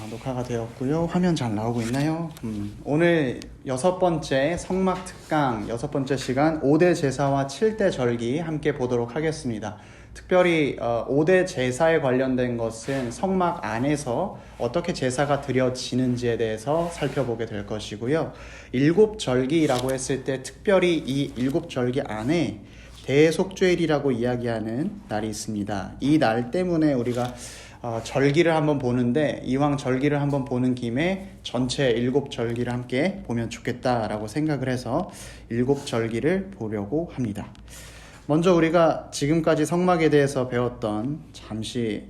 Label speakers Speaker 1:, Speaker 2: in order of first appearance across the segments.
Speaker 1: 녹화가 되었고요. 화면 잘 나오고 있나요? 오늘 6번째 성막 특강 6번째 시간 5대 제사와 7대 절기 함께 보도록 하겠습니다. 특별히 5대 제사에 관련된 것은 성막 안에서 어떻게 제사가 드려지는지에 대해서 살펴보게 될 것이고요. 7절기라고 했을 때 특별히 이 7절기 안에 대속죄일이라고 이야기하는 날이 있습니다. 이 날 때문에 우리가 절기를 한번 보는데, 이왕 절기를 한번 보는 김에 전체 7절기를 함께 보면 좋겠다라고 생각을 해서 7절기를 보려고 합니다. 먼저 우리가 지금까지 성막에 대해서 배웠던 잠시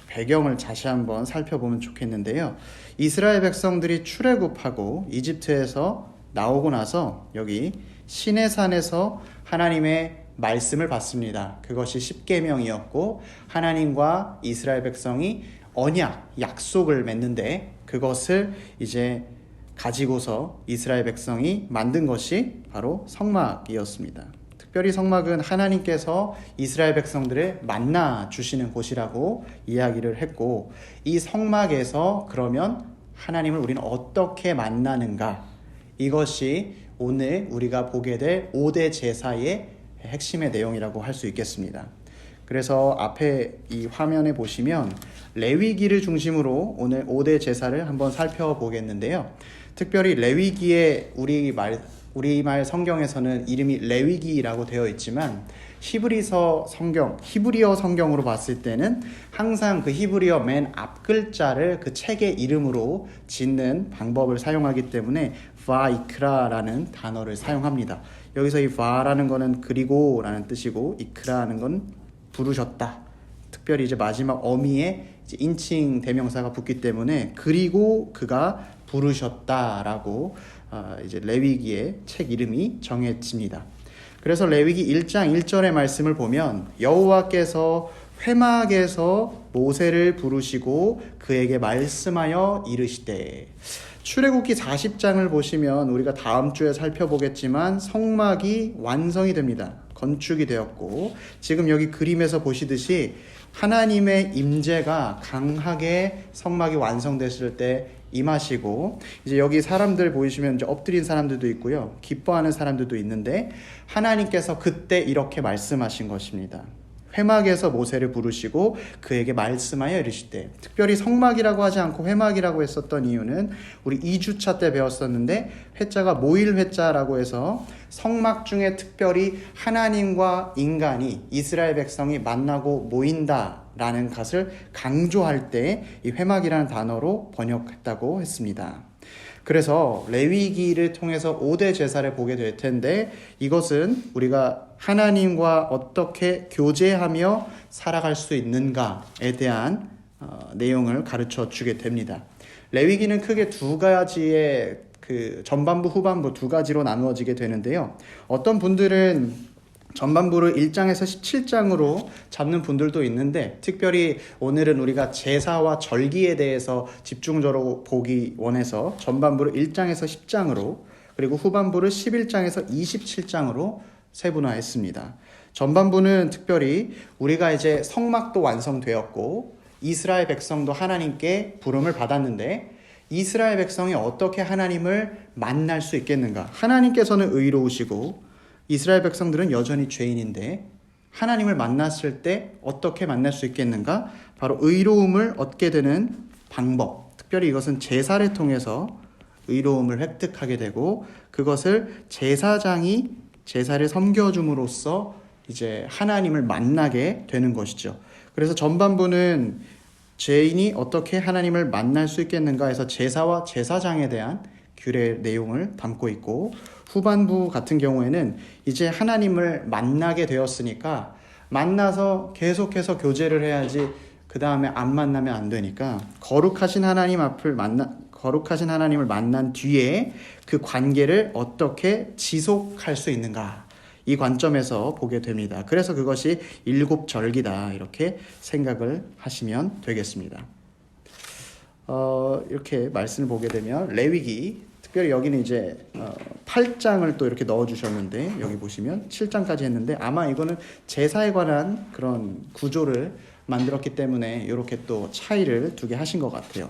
Speaker 1: 배경을 다시 한번 살펴보면 좋겠는데요. 이스라엘 백성들이 출애굽하고 이집트에서 나오고 나서 여기 시내산에서 하나님의 말씀을 받습니다. 그것이 십계명이었고, 하나님과 이스라엘 백성이 언약, 약속을 맺는데, 그것을 이제 가지고서 이스라엘 백성이 만든 것이 바로 성막이었습니다. 특별히 성막은 하나님께서 이스라엘 백성들을 만나 주시는 곳이라고 이야기를 했고, 이 성막에서 그러면 하나님을 우리는 어떻게 만나는가, 이것이 오늘 우리가 보게 될 5대 제사의 핵심의 내용이라고 할 수 있겠습니다. 그래서 앞에 이 화면에 보시면 레위기를 중심으로 오늘 5대 제사를 한번 살펴보겠는데요. 특별히 레위기의 우리말 성경에서는 이름이 레위기라고 되어 있지만, 히브리어 성경으로 봤을 때는 항상 그 히브리어 맨 앞 글자를 그 책의 이름으로 짓는 방법을 사용하기 때문에 바이크라라는 단어를 사용합니다. 여기서 이 바라는 거는 그리고 라는 뜻이고, 이크라는 건 부르셨다. 특별히 이제 마지막 어미에 이제 인칭 대명사가 붙기 때문에 그리고 그가 부르셨다라고 이제 레위기의 책 이름이 정해집니다. 그래서 레위기 1장 1절의 말씀을 보면 여호와께서 회막에서 모세를 부르시고 그에게 말씀하여 이르시되, 출애굽기 40장을 보시면 우리가 다음 주에 살펴보겠지만 성막이 완성이 됩니다. 건축이 되었고, 지금 여기 그림에서 보시듯이 하나님의 임재가 강하게 성막이 완성됐을 때 임하시고, 이제 여기 사람들 보이시면 이제 엎드린 사람들도 있고요, 기뻐하는 사람들도 있는데, 하나님께서 그때 이렇게 말씀하신 것입니다. 회막에서 모세를 부르시고 그에게 말씀하여 이르시되, 특별히 성막이라고 하지 않고 회막이라고 했었던 이유는 우리 2주차 때 배웠었는데, 회자가 모일 회자라고 해서 성막 중에 특별히 하나님과 인간이, 이스라엘 백성이 만나고 모인다라는 것을 강조할 때 이 회막이라는 단어로 번역했다고 했습니다. 그래서 레위기를 통해서 5대 제사를 보게 될 텐데, 이것은 우리가 하나님과 어떻게 교제하며 살아갈 수 있는가에 대한 내용을 가르쳐 주게 됩니다. 레위기는 크게 두 가지의 전반부, 후반부 두 가지로 나누어지게 되는데요. 어떤 분들은 전반부를 1장에서 17장으로 잡는 분들도 있는데, 특별히 오늘은 우리가 제사와 절기에 대해서 집중적으로 보기 원해서 전반부를 1장에서 10장으로, 그리고 후반부를 11장에서 27장으로 세분화했습니다. 전반부는 특별히 우리가 이제 성막도 완성되었고 이스라엘 백성도 하나님께 부름을 받았는데, 이스라엘 백성이 어떻게 하나님을 만날 수 있겠는가? 하나님께서는 의로우시고 이스라엘 백성들은 여전히 죄인인데, 하나님을 만났을 때 어떻게 만날 수 있겠는가? 바로 의로움을 얻게 되는 방법, 특별히 이것은 제사를 통해서 의로움을 획득하게 되고, 그것을 제사장이 제사를 섬겨줌으로써 이제 하나님을 만나게 되는 것이죠. 그래서 전반부는 죄인이 어떻게 하나님을 만날 수 있겠는가 해서 제사와 제사장에 대한 규례 내용을 담고 있고, 후반부 같은 경우에는 이제 하나님을 만나게 되었으니까 만나서 계속해서 교제를 해야지, 그 다음에 안 만나면 안 되니까 거룩하신 하나님을 만난 뒤에 그 관계를 어떻게 지속할 수 있는가, 이 관점에서 보게 됩니다. 그래서 그것이 7절기다 이렇게 생각을 하시면 되겠습니다. 이렇게 말씀을 보게 되면 레위기, 특별히 여기는 이제 8장을 또 이렇게 넣어주셨는데, 여기 보시면 7장까지 했는데, 아마 이거는 제사에 관한 그런 구조를 만들었기 때문에 이렇게 또 차이를 두게 하신 것 같아요.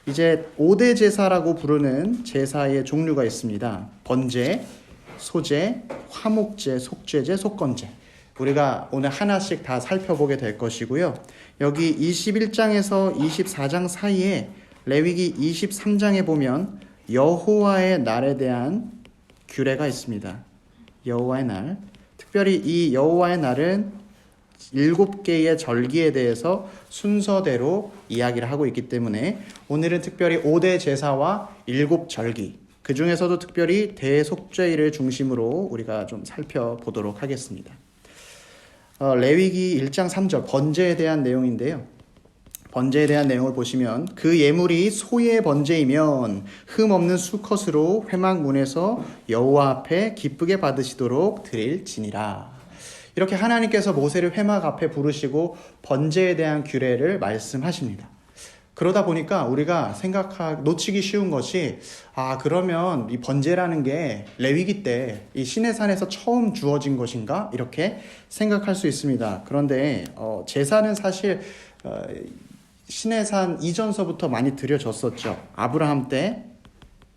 Speaker 1: 이제 5대 제사라고 부르는 제사의 종류가 있습니다. 번제, 소제, 화목제, 속죄제, 속건제. 우리가 오늘 하나씩 다 살펴보게 될 것이고요. 여기 21장에서 24장 사이에 레위기 23장에 보면 여호와의 날에 대한 규례가 있습니다. 여호와의 날. 특별히 이 여호와의 날은 7개의 절기에 대해서 순서대로 이야기를 하고 있기 때문에 오늘은 특별히 5대 제사와 7절기, 그 중에서도 특별히 대속죄일을 중심으로 우리가 좀 살펴보도록 하겠습니다. 레위기 1장 3절 번제에 대한 내용인데요. 번제에 대한 내용을 보시면 그 예물이 소의 번제이면 흠 없는 수컷으로 회막문에서 여호와 앞에 기쁘게 받으시도록 드릴지니라. 이렇게 하나님께서 모세를 회막 앞에 부르시고 번제에 대한 규례를 말씀하십니다. 그러다 보니까 우리가 놓치기 쉬운 것이 그러면 이 번제라는 게 레위기 때 이 시내산에서 처음 주어진 것인가? 이렇게 생각할 수 있습니다. 그런데 제사는 사실 시내산 이전서부터 많이 드려졌었죠. 아브라함 때,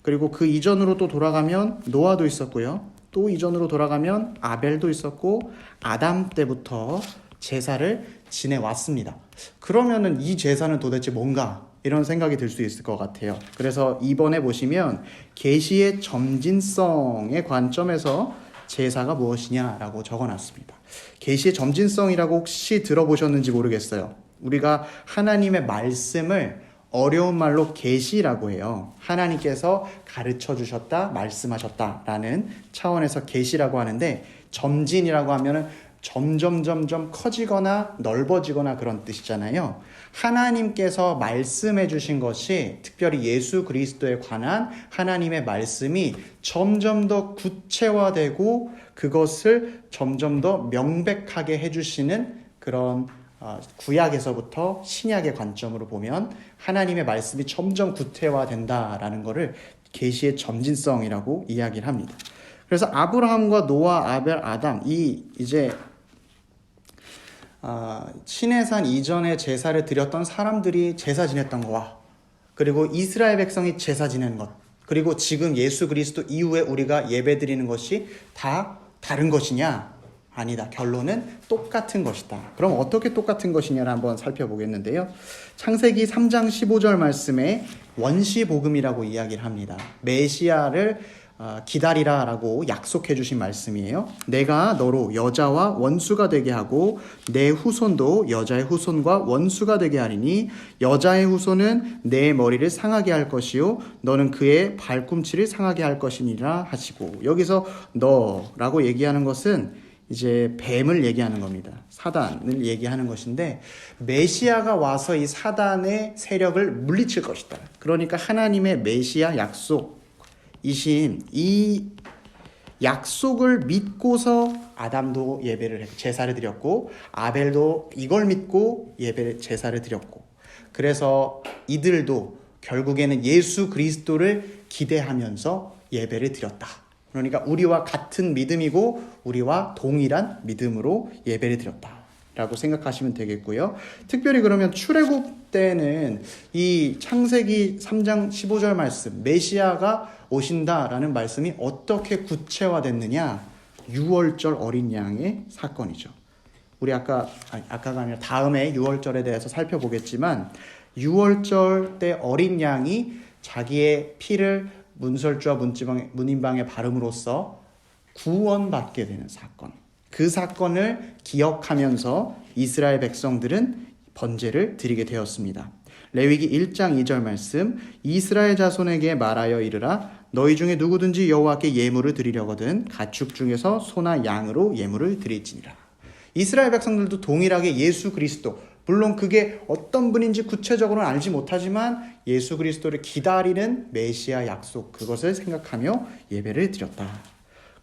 Speaker 1: 그리고 그 이전으로 또 돌아가면 노아도 있었고요. 또 이전으로 돌아가면 아벨도 있었고 아담 때부터 제사를 지내왔습니다. 그러면은 이 제사는 도대체 뭔가? 이런 생각이 들 수 있을 것 같아요. 그래서 이번에 보시면 계시의 점진성의 관점에서 제사가 무엇이냐라고 적어놨습니다. 계시의 점진성이라고 혹시 들어보셨는지 모르겠어요. 우리가 하나님의 말씀을 어려운 말로 계시라고 해요. 하나님께서 가르쳐 주셨다, 말씀하셨다라는 차원에서 계시라고 하는데, 점진이라고 하면은 점점 커지거나 넓어지거나 그런 뜻이잖아요. 하나님께서 말씀해 주신 것이, 특별히 예수 그리스도에 관한 하나님의 말씀이 점점 더 구체화되고 그것을 점점 더 명백하게 해주시는 그런 구약에서부터 신약의 관점으로 보면 하나님의 말씀이 점점 구체화된다라는 것을 계시의 점진성이라고 이야기를 합니다. 그래서 아브라함과 노아, 아벨, 아담, 이제 시내산 이전에 제사를 드렸던 사람들이 제사 지냈던 거와, 그리고 이스라엘 백성이 제사 지내는 것, 그리고 지금 예수 그리스도 이후에 우리가 예배 드리는 것이 다 다른 것이냐? 아니다. 결론은 똑같은 것이다. 그럼 어떻게 똑같은 것이냐를 한번 살펴보겠는데요. 창세기 3장 15절 말씀에 원시복음이라고 이야기를 합니다. 메시아를 기다리라 라고 약속해 주신 말씀이에요. 내가 너로 여자와 원수가 되게 하고 내 후손도 여자의 후손과 원수가 되게 하리니 여자의 후손은 내 머리를 상하게 할 것이요 너는 그의 발꿈치를 상하게 할 것이니라 하시고, 여기서 너라고 얘기하는 것은 이제 뱀을 얘기하는 겁니다. 사단을 얘기하는 것인데, 메시아가 와서 이 사단의 세력을 물리칠 것이다. 그러니까 하나님의 메시아 약속이신 이 약속을 믿고서 아담도 제사를 드렸고, 아벨도 이걸 믿고 제사를 드렸고, 그래서 이들도 결국에는 예수 그리스도를 기대하면서 예배를 드렸다. 그러니까 우리와 같은 믿음이고 우리와 동일한 믿음으로 예배를 드렸다라고 생각하시면 되겠고요. 특별히 그러면 출애굽 때는 이 창세기 3장 15절 말씀, 메시아가 오신다라는 말씀이 어떻게 구체화됐느냐? 6월절 어린 양의 사건이죠. 우리 아까가 아니라 다음에 6월절에 대해서 살펴보겠지만, 6월절 때 어린 양이 자기의 피를 문설주와 문인방에 바름으로써 구원받게 되는 사건, 그 사건을 기억하면서 이스라엘 백성들은 번제를 드리게 되었습니다. 레위기 1장 2절 말씀, 이스라엘 자손에게 말하여 이르라 너희 중에 누구든지 여호와께 예물을 드리려거든 가축 중에서 소나 양으로 예물을 드릴지니라. 이스라엘 백성들도 동일하게 예수 그리스도, 물론 그게 어떤 분인지 구체적으로는 알지 못하지만 예수 그리스도를 기다리는 메시아 약속, 그것을 생각하며 예배를 드렸다.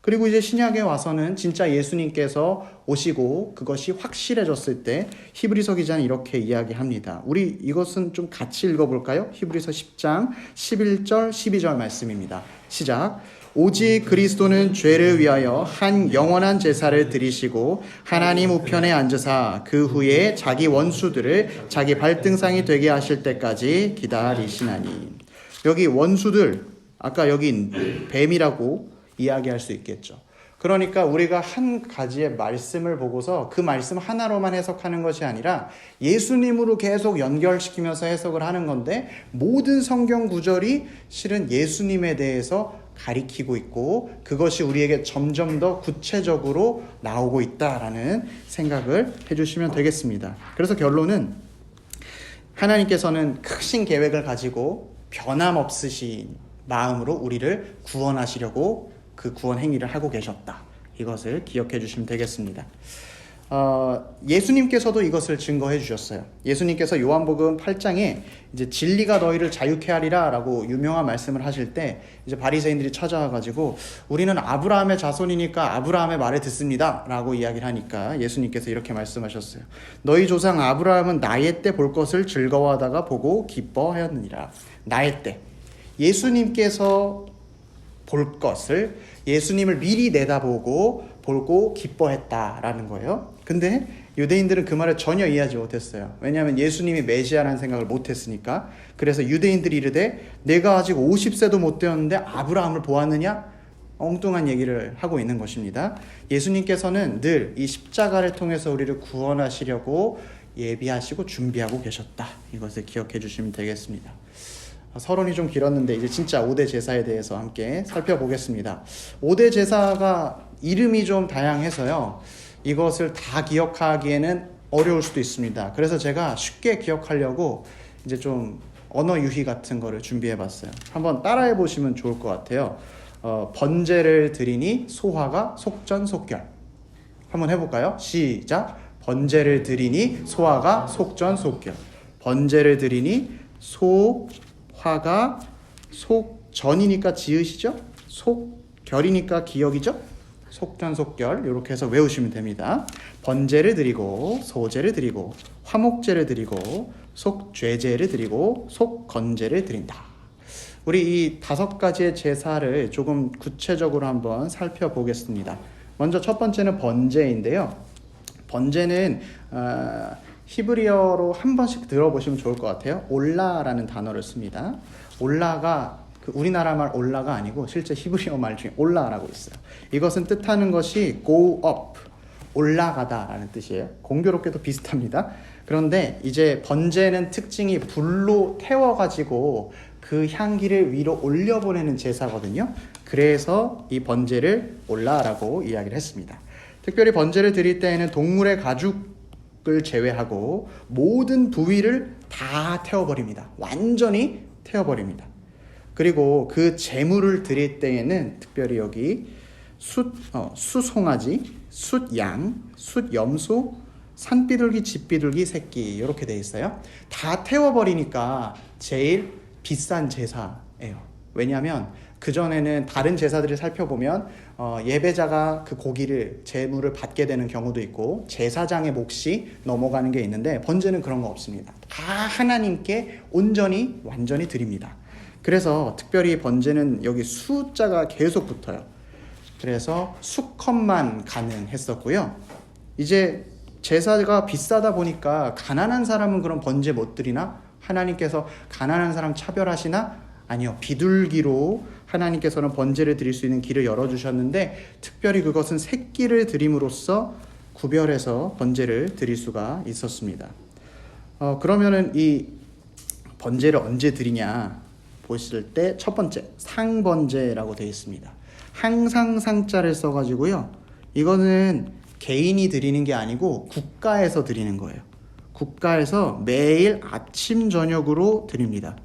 Speaker 1: 그리고 이제 신약에 와서는 진짜 예수님께서 오시고 그것이 확실해졌을 때 히브리서 기자는 이렇게 이야기합니다. 우리 이것은 좀 같이 읽어볼까요? 히브리서 10장 11절 12절 말씀입니다. 시작. 오직 그리스도는 죄를 위하여 한 영원한 제사를 드리시고 하나님 우편에 앉으사 그 후에 자기 원수들을 자기 발등상이 되게 하실 때까지 기다리시나니. 여기 원수들, 아까 여기 뱀이라고 이야기할 수 있겠죠. 그러니까 우리가 한 가지의 말씀을 보고서 그 말씀 하나로만 해석하는 것이 아니라 예수님으로 계속 연결시키면서 해석을 하는 건데, 모든 성경 구절이 실은 예수님에 대해서 가리키고 있고 그것이 우리에게 점점 더 구체적으로 나오고 있다라는 생각을 해주시면 되겠습니다. 그래서 결론은 하나님께서는 크신 계획을 가지고 변함없으신 마음으로 우리를 구원하시려고 그 구원 행위를 하고 계셨다. 이것을 기억해 주시면 되겠습니다. 예수님께서도 이것을 증거해 주셨어요. 예수님께서 요한복음 8장에 이제 진리가 너희를 자유케 하리라 라고 유명한 말씀을 하실 때 이제 바리새인들이 찾아와 가지고 우리는 아브라함의 자손이니까 아브라함의 말을 듣습니다 라고 이야기를 하니까 예수님께서 이렇게 말씀하셨어요. 너희 조상 아브라함은 나의 때 볼 것을 즐거워하다가 보고 기뻐하였느니라. 나의 때, 예수님께서 볼 것을, 예수님을 미리 내다보고 보고 기뻐했다라는 거예요. 근데 유대인들은 그 말을 전혀 이해하지 못했어요. 왜냐하면 예수님이 메시아라는 생각을 못했으니까. 그래서 유대인들이 이르되 내가 아직 50세도 못 되었는데 아브라함을 보았느냐? 엉뚱한 얘기를 하고 있는 것입니다. 예수님께서는 늘 이 십자가를 통해서 우리를 구원하시려고 예비하시고 준비하고 계셨다. 이것을 기억해 주시면 되겠습니다. 서론이 좀 길었는데 이제 진짜 5대 제사에 대해서 함께 살펴보겠습니다. 5대 제사가 이름이 좀 다양해서요, 이것을 다 기억하기에는 어려울 수도 있습니다. 그래서 제가 쉽게 기억하려고 이제 좀 언어 유희 같은 거를 준비해 봤어요. 한번 따라해 보시면 좋을 것 같아요. 번제를 드리니 소화가 속전속결. 한번 해볼까요? 시작. 번제를 드리니 소화가 속전속결. 번제를 드리니 소화가 속전이니까 지으시죠? 속결이니까 기억이죠? 속전속결 이렇게 해서 외우시면 됩니다. 번제를 드리고 소제를 드리고 화목제를 드리고 속죄제를 드리고 속건제를 드린다. 우리 이 5가지의 제사를 조금 구체적으로 한번 살펴보겠습니다. 먼저 첫 번째는 번제인데요. 번제는 히브리어로 한 번씩 들어보시면 좋을 것 같아요. 올라라는 단어를 씁니다. 올라가 우리나라 말 올라가 아니고 실제 히브리어 말 중에 올라라고 있어요. 이것은 뜻하는 것이 go up, 올라가다라는 뜻이에요. 공교롭게도 비슷합니다. 그런데 이제 번제는 특징이 불로 태워가지고 그 향기를 위로 올려보내는 제사거든요. 그래서 이 번제를 올라라고 이야기를 했습니다. 특별히 번제를 드릴 때에는 동물의 가죽을 제외하고 모든 부위를 다 태워버립니다. 완전히 태워버립니다. 그리고 그 제물을 드릴 때에는 특별히 여기 수송아지, 숫양, 숫염소, 산비둘기, 집비둘기 새끼 이렇게 돼 있어요. 다 태워버리니까 제일 비싼 제사예요. 왜냐하면 그전에는 다른 제사들을 살펴보면 예배자가 그 고기를 제물을 받게 되는 경우도 있고 제사장의 몫이 넘어가는 게 있는데 번제는 그런 거 없습니다. 다 하나님께 온전히 완전히 드립니다. 그래서 특별히 번제는 여기 숫자가 계속 붙어요. 그래서 수컷만 가능했었고요. 이제 제사가 비싸다 보니까 가난한 사람은 그럼 번제 못 드리나? 하나님께서 가난한 사람 차별하시나? 아니요. 비둘기로 하나님께서는 번제를 드릴 수 있는 길을 열어주셨는데 특별히 그것은 새끼를 드림으로써 구별해서 번제를 드릴 수가 있었습니다. 그러면은 이 번제를 언제 드리냐 보실 때 첫 번째 상번제라고 되어 있습니다. 항상 상자를 써가지고요. 이거는 개인이 드리는 게 아니고 국가에서 드리는 거예요. 국가에서 매일 아침 저녁으로 드립니다.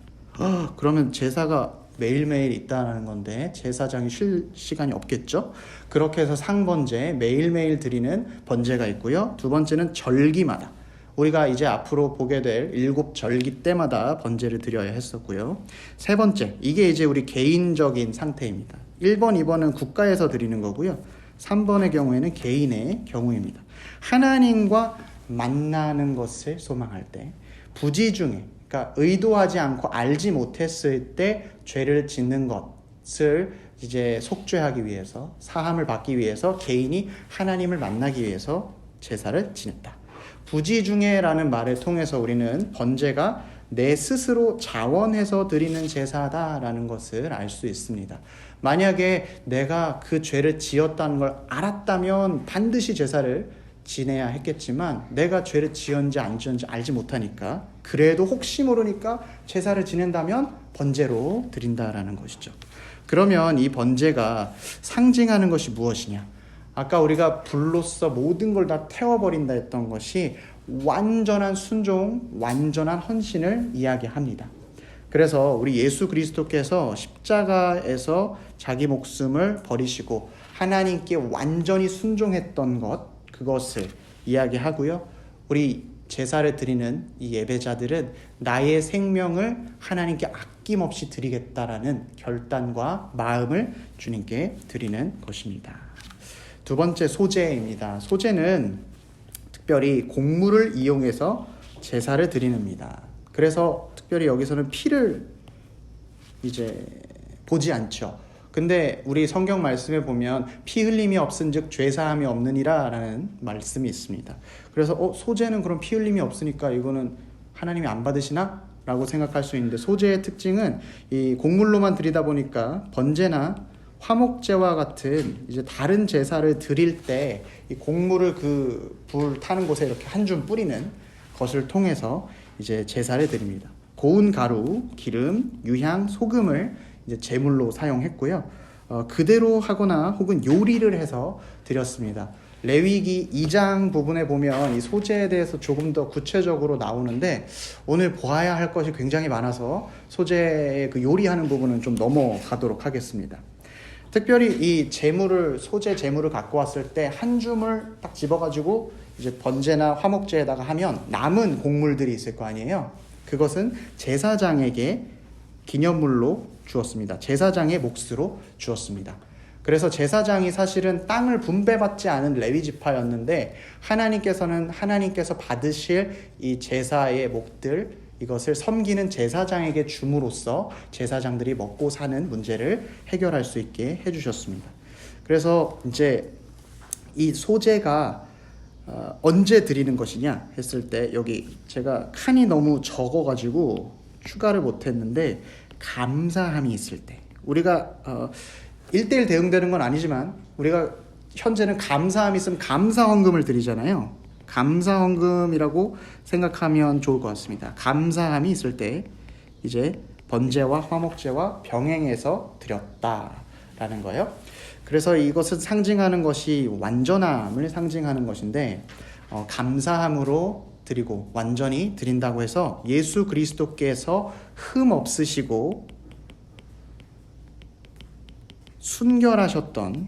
Speaker 1: 그러면 제사가 매일매일 있다는 건데 제사장이 쉴 시간이 없겠죠? 그렇게 해서 상번제, 매일매일 드리는 번제가 있고요. 두 번째는 절기마다, 우리가 이제 앞으로 보게 될 7절기 때마다 번제를 드려야 했었고요. 세 번째, 이게 이제 우리 개인적인 상태입니다. 1번, 2번은 국가에서 드리는 거고요. 3번의 경우에는 개인의 경우입니다. 하나님과 만나는 것을 소망할 때, 부지 중에, 그러니까 의도하지 않고 알지 못했을 때 죄를 짓는 것을 이제 속죄하기 위해서, 사함을 받기 위해서 개인이 하나님을 만나기 위해서 제사를 지냈다. 부지중에라는 말을 통해서 우리는 번제가 내 스스로 자원해서 드리는 제사다라는 것을 알 수 있습니다. 만약에 내가 그 죄를 지었다는 걸 알았다면 반드시 제사를 지내야 했겠지만 내가 죄를 지었는지 안 지었는지 알지 못하니까, 그래도 혹시 모르니까 제사를 지낸다면 번제로 드린다라는 것이죠. 그러면 이 번제가 상징하는 것이 무엇이냐? 아까 우리가 불로써 모든 걸 다 태워버린다 했던 것이 완전한 순종, 완전한 헌신을 이야기합니다. 그래서 우리 예수 그리스도께서 십자가에서 자기 목숨을 버리시고 하나님께 완전히 순종했던 것, 그것을 이야기하고요. 우리 제사를 드리는 이 예배자들은 나의 생명을 하나님께 아낌없이 드리겠다라는 결단과 마음을 주님께 드리는 것입니다. 두 번째, 소제입니다. 소제는 특별히 곡물을 이용해서 제사를 드리는입니다. 그래서 특별히 여기서는 피를 이제 보지 않죠. 근데 우리 성경 말씀에 보면 피 흘림이 없은즉 죄 사함이 없느니라 라는 말씀이 있습니다. 그래서 소제는 그럼 피 흘림이 없으니까 이거는 하나님이 안 받으시나? 라고 생각할 수 있는데, 소제의 특징은 이 곡물로만 드리다 보니까 번제나 화목제와 같은 이제 다른 제사를 드릴 때 이 곡물을 그 불 타는 곳에 이렇게 한 줌 뿌리는 것을 통해서 이제 제사를 드립니다. 고운 가루, 기름, 유향, 소금을 이제 제물로 사용했고요. 그대로 하거나 혹은 요리를 해서 드렸습니다. 레위기 2장 부분에 보면 이 소제에 대해서 조금 더 구체적으로 나오는데, 오늘 보아야 할 것이 굉장히 많아서 소제의 그 요리하는 부분은 좀 넘어가도록 하겠습니다. 특별히 이 소제 제물을 갖고 왔을 때 한 줌을 딱 집어가지고 이제 번제나 화목제에다가 하면 남은 곡물들이 있을 거 아니에요. 그것은 제사장에게 기념물로 주었습니다. 제사장의 몫으로 주었습니다. 그래서 제사장이 사실은 땅을 분배받지 않은 레위 지파였는데, 하나님께서 받으실 이 제사의 몫들, 이것을 섬기는 제사장에게 줌으로써 제사장들이 먹고 사는 문제를 해결할 수 있게 해주셨습니다. 그래서 이제 이 소제가 언제 드리는 것이냐 했을 때, 여기 제가 칸이 너무 적어가지고 추가를 못했는데, 감사함이 있을 때, 우리가 1:1 대응되는 건 아니지만 우리가 현재는 감사함이 있으면 감사헌금을 드리잖아요. 감사헌금이라고 생각하면 좋을 것 같습니다. 감사함이 있을 때 이제 번제와 화목제와 병행해서 드렸다라는 거예요. 그래서 이것은 상징하는 것이 완전함을 상징하는 것인데, 감사함으로 드리고 완전히 드린다고 해서 예수 그리스도께서 흠 없으시고 순결하셨던,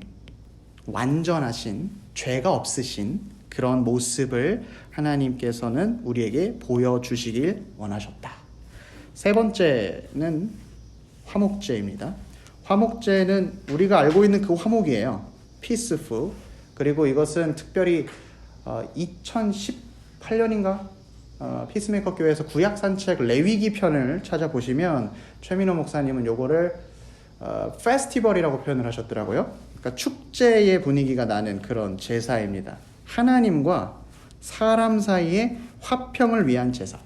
Speaker 1: 완전하신, 죄가 없으신 그런 모습을 하나님께서는 우리에게 보여주시길 원하셨다. 세 번째는 화목제입니다. 화목제는 우리가 알고 있는 그 화목이에요. 피스프. 그리고 이것은 특별히 2018년인가 피스메이커 교회에서 구약산책 레위기 편을 찾아보시면 최민호 목사님은 요거를 페스티벌이라고 표현을 하셨더라고요. 그러니까 축제의 분위기가 나는 그런 제사입니다. 하나님과 사람 사이의 화평을 위한 제사.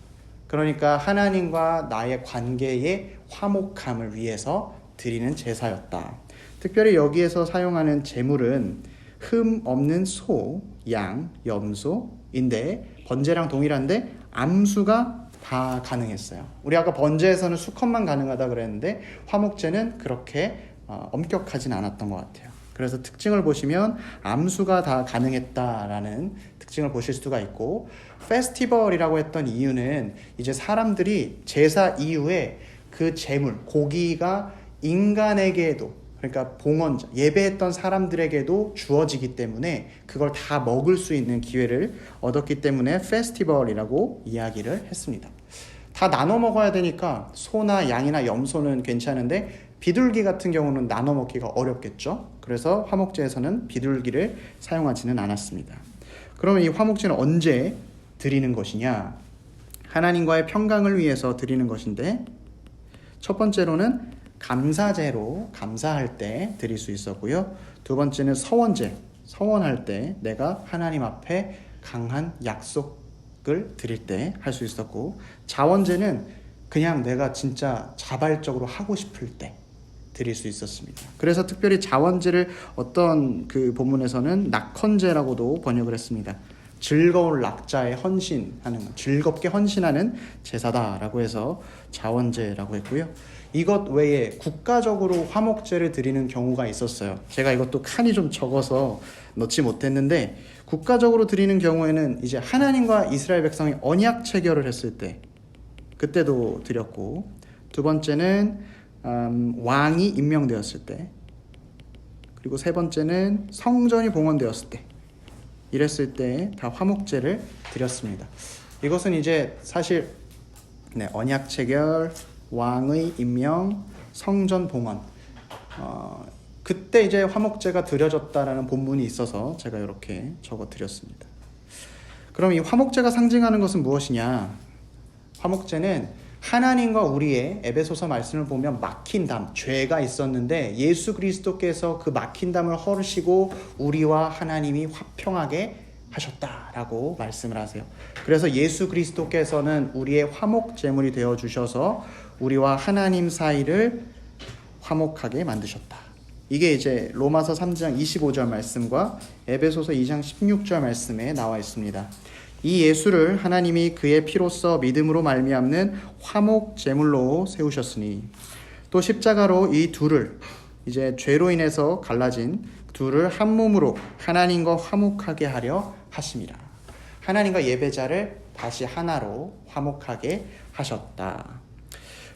Speaker 1: 그러니까 하나님과 나의 관계의 화목함을 위해서 드리는 제사였다. 특별히 여기에서 사용하는 제물은 흠 없는 소, 양, 염소인데, 번제랑 동일한데 암수가 다 가능했어요. 우리 아까 번제에서는 수컷만 가능하다 그랬는데 화목제는 그렇게 엄격하진 않았던 것 같아요. 그래서 특징을 보시면 암수가 다 가능했다라는 특징을 보실 수가 있고, 페스티벌이라고 했던 이유는 이제 사람들이 제사 이후에 그 제물, 고기가 인간에게도, 그러니까 봉헌자, 예배했던 사람들에게도 주어지기 때문에 그걸 다 먹을 수 있는 기회를 얻었기 때문에 페스티벌이라고 이야기를 했습니다. 다 나눠 먹어야 되니까 소나 양이나 염소는 괜찮은데 비둘기 같은 경우는 나눠 먹기가 어렵겠죠. 그래서 화목제에서는 비둘기를 사용하지는 않았습니다. 그러면 이 화목제는 언제 드리는 것이냐? 하나님과의 평강을 위해서 드리는 것인데, 첫 번째로는 감사제로 감사할 때 드릴 수 있었고요. 두 번째는 서원제, 서원할 때 내가 하나님 앞에 강한 약속을 드릴 때 할 수 있었고, 자원제는 그냥 내가 진짜 자발적으로 하고 싶을 때 드릴 수 있었습니다. 그래서 특별히 자원제를 어떤 그 본문에서는 낙헌제라고도 번역을 했습니다. 즐거운 낙자에 헌신하는, 즐겁게 헌신하는 제사다라고 해서 자원제라고 했고요. 이것 외에 국가적으로 화목제를 드리는 경우가 있었어요. 제가 이것도 칸이 좀 적어서 넣지 못했는데, 국가적으로 드리는 경우에는 이제 하나님과 이스라엘 백성이 언약 체결을 했을 때 그때도 드렸고, 두 번째는 왕이 임명되었을 때, 그리고 세 번째는 성전이 봉헌되었을 때, 이랬을 때 다 화목제를 드렸습니다. 이것은 이제 사실 언약 체결, 왕의 임명, 성전 봉헌, 그때 이제 화목제가 드려졌다라는 본문이 있어서 제가 이렇게 적어 드렸습니다. 그럼 이 화목제가 상징하는 것은 무엇이냐? 화목제는 하나님과 우리의, 에베소서 말씀을 보면 막힌 담, 죄가 있었는데 예수 그리스도께서 그 막힌 담을 헐으시고 우리와 하나님이 화평하게 하셨다라고 말씀을 하세요. 그래서 예수 그리스도께서는 우리의 화목 제물이 되어 주셔서 우리와 하나님 사이를 화목하게 만드셨다. 이게 이제 로마서 3장 25절 말씀과 에베소서 2장 16절 말씀에 나와 있습니다. 이 예수를 하나님이 그의 피로써 믿음으로 말미암는 화목 제물로 세우셨으니, 또 십자가로 이 둘을, 이제 죄로 인해서 갈라진 둘을 한 몸으로 하나님과 화목하게 하려 하심이라. 하나님과 예배자를 다시 하나로 화목하게 하셨다.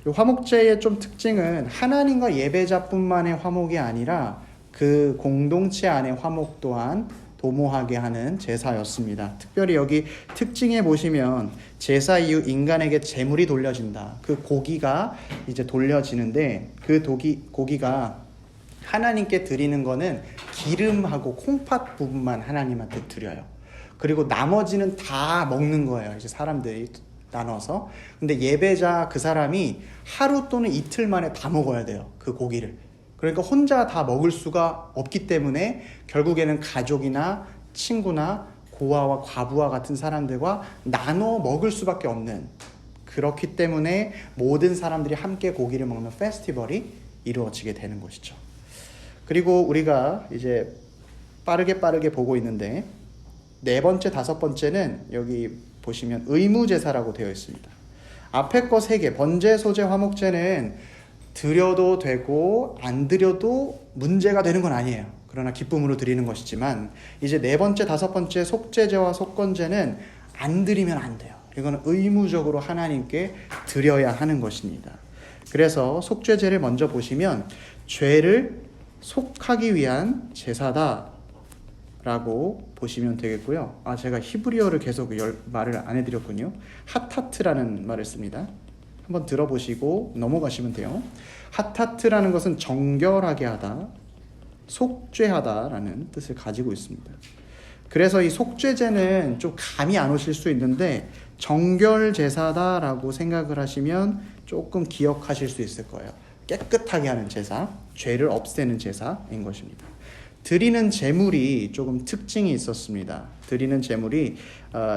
Speaker 1: 화목제의 좀 특징은 하나님과 예배자뿐만의 화목이 아니라 그 공동체 안의 화목 또한 도모하게 하는 제사였습니다. 특별히 여기 특징에 보시면 제사 이후 인간에게 제물이 돌려진다. 그 고기가 이제 돌려지는데, 그 고기가 하나님께 드리는 거는 기름하고 콩팥 부분만 하나님한테 드려요. 그리고 나머지는 다 먹는 거예요. 이제 사람들이 나눠서. 근데 예배자 그 사람이 하루 또는 이틀 만에 다 먹어야 돼요. 그 고기를. 그러니까 혼자 다 먹을 수가 없기 때문에 결국에는 가족이나 친구나 고아와 과부와 같은 사람들과 나눠 먹을 수밖에 없는, 그렇기 때문에 모든 사람들이 함께 고기를 먹는 페스티벌이 이루어지게 되는 것이죠. 그리고 우리가 이제 빠르게 보고 있는데, 네 번째, 다섯 번째는 여기 보시면 의무제사라고 되어 있습니다. 앞에 거 세 개, 번제, 소제, 화목제는 드려도 되고 안 드려도 문제가 되는 건 아니에요. 그러나 기쁨으로 드리는 것이지만, 이제 네 번째, 다섯 번째 속죄제와 속건제는 안 드리면 안 돼요. 이거는 의무적으로 하나님께 드려야 하는 것입니다. 그래서 속죄제를 먼저 보시면 죄를 속하기 위한 제사다 라고 보시면 되겠고요. 제가 히브리어를 계속 말을 안 해드렸군요. 하타트라는 말을 씁니다. 한번 들어보시고 넘어가시면 돼요. 하타트라는 것은 정결하게 하다, 속죄하다라는 뜻을 가지고 있습니다. 그래서 이 속죄제는 좀 감이 안 오실 수 있는데, 정결 제사다라고 생각을 하시면 조금 기억하실 수 있을 거예요. 깨끗하게 하는 제사, 죄를 없애는 제사인 것입니다. 드리는 제물이 조금 특징이 있었습니다. 드리는 제물이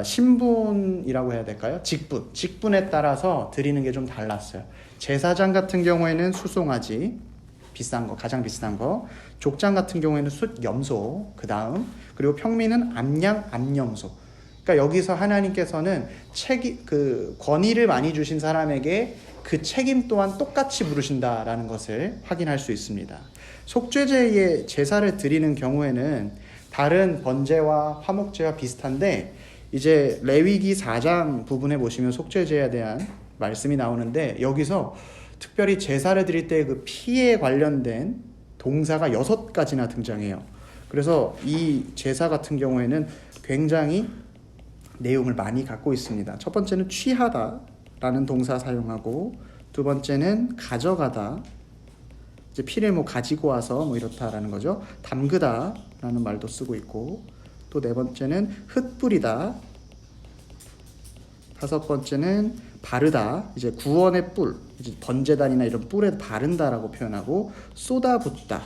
Speaker 1: 신분이라고 해야 될까요? 직분에 따라서 드리는 게 좀 달랐어요. 제사장 같은 경우에는 수송아지, 비싼 거, 가장 비싼 거. 족장 같은 경우에는 숫, 염소, 그 다음, 그리고 평민은 암양, 암염소. 그러니까 여기서 하나님께서는 권위를 많이 주신 사람에게 그 책임 또한 똑같이 물으신다라는 것을 확인할 수 있습니다. 속죄제의 제사를 드리는 경우에는 다른 번제와 화목제와 비슷한데, 이제 레위기 4장 부분에 보시면 속죄제에 대한 말씀이 나오는데, 여기서 특별히 제사를 드릴 때 그 피에 관련된 동사가 6가지나 등장해요. 그래서 이 제사 같은 경우에는 굉장히 내용을 많이 갖고 있습니다. 첫 번째는 취하다라는 동사 사용하고, 두 번째는 가져가다, 이제 피를 가지고 와서 이렇다라는 거죠. 담그다라는 말도 쓰고 있고, 또 네 번째는 흩뿌리다, 다섯 번째는 바르다, 이제 구원의 뿔, 이제 번제단이나 이런 뿔에 바른다라고 표현하고 쏟아붓다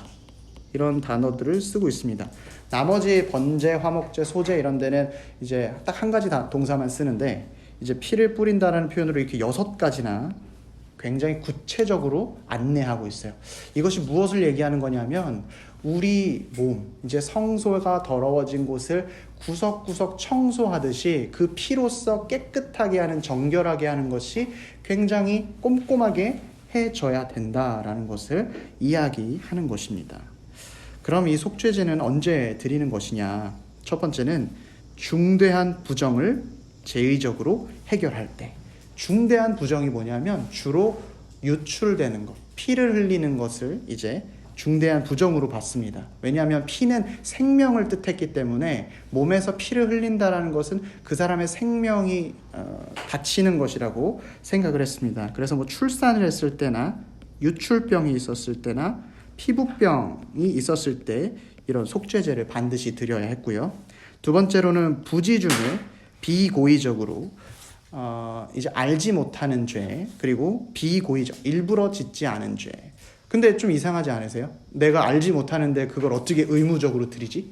Speaker 1: 이런 단어들을 쓰고 있습니다. 나머지 번제, 화목제, 소제 이런 데는 이제 딱 한 가지 동사만 쓰는데 이제 피를 뿌린다라는 표현으로 이렇게 6가지나 굉장히 구체적으로 안내하고 있어요. 이것이 무엇을 얘기하는 거냐면 우리 몸, 이제 성소가 더러워진 곳을 구석구석 청소하듯이 그 피로써 깨끗하게 하는, 정결하게 하는 것이 굉장히 꼼꼼하게 해줘야 된다라는 것을 이야기하는 것입니다. 그럼 이 속죄제는 언제 드리는 것이냐? 첫 번째는 중대한 부정을 제의적으로 해결할 때. 중대한 부정이 뭐냐면 주로 유출되는 것, 피를 흘리는 것을 이제 중대한 부정으로 봤습니다. 왜냐하면 피는 생명을 뜻했기 때문에 몸에서 피를 흘린다라는 것은 그 사람의 생명이 다치는 것이라고 생각을 했습니다. 그래서 뭐 출산을 했을 때나 유출병이 있었을 때나 피부병이 있었을 때 이런 속죄제를 반드시 드려야 했고요. 두 번째로는 부지 중에 비고의적으로 이제 알지 못하는 죄, 그리고 비고의적, 일부러 짓지 않은 죄. 근데 좀 이상하지 않으세요? 내가 알지 못하는데 그걸 어떻게 의무적으로 드리지?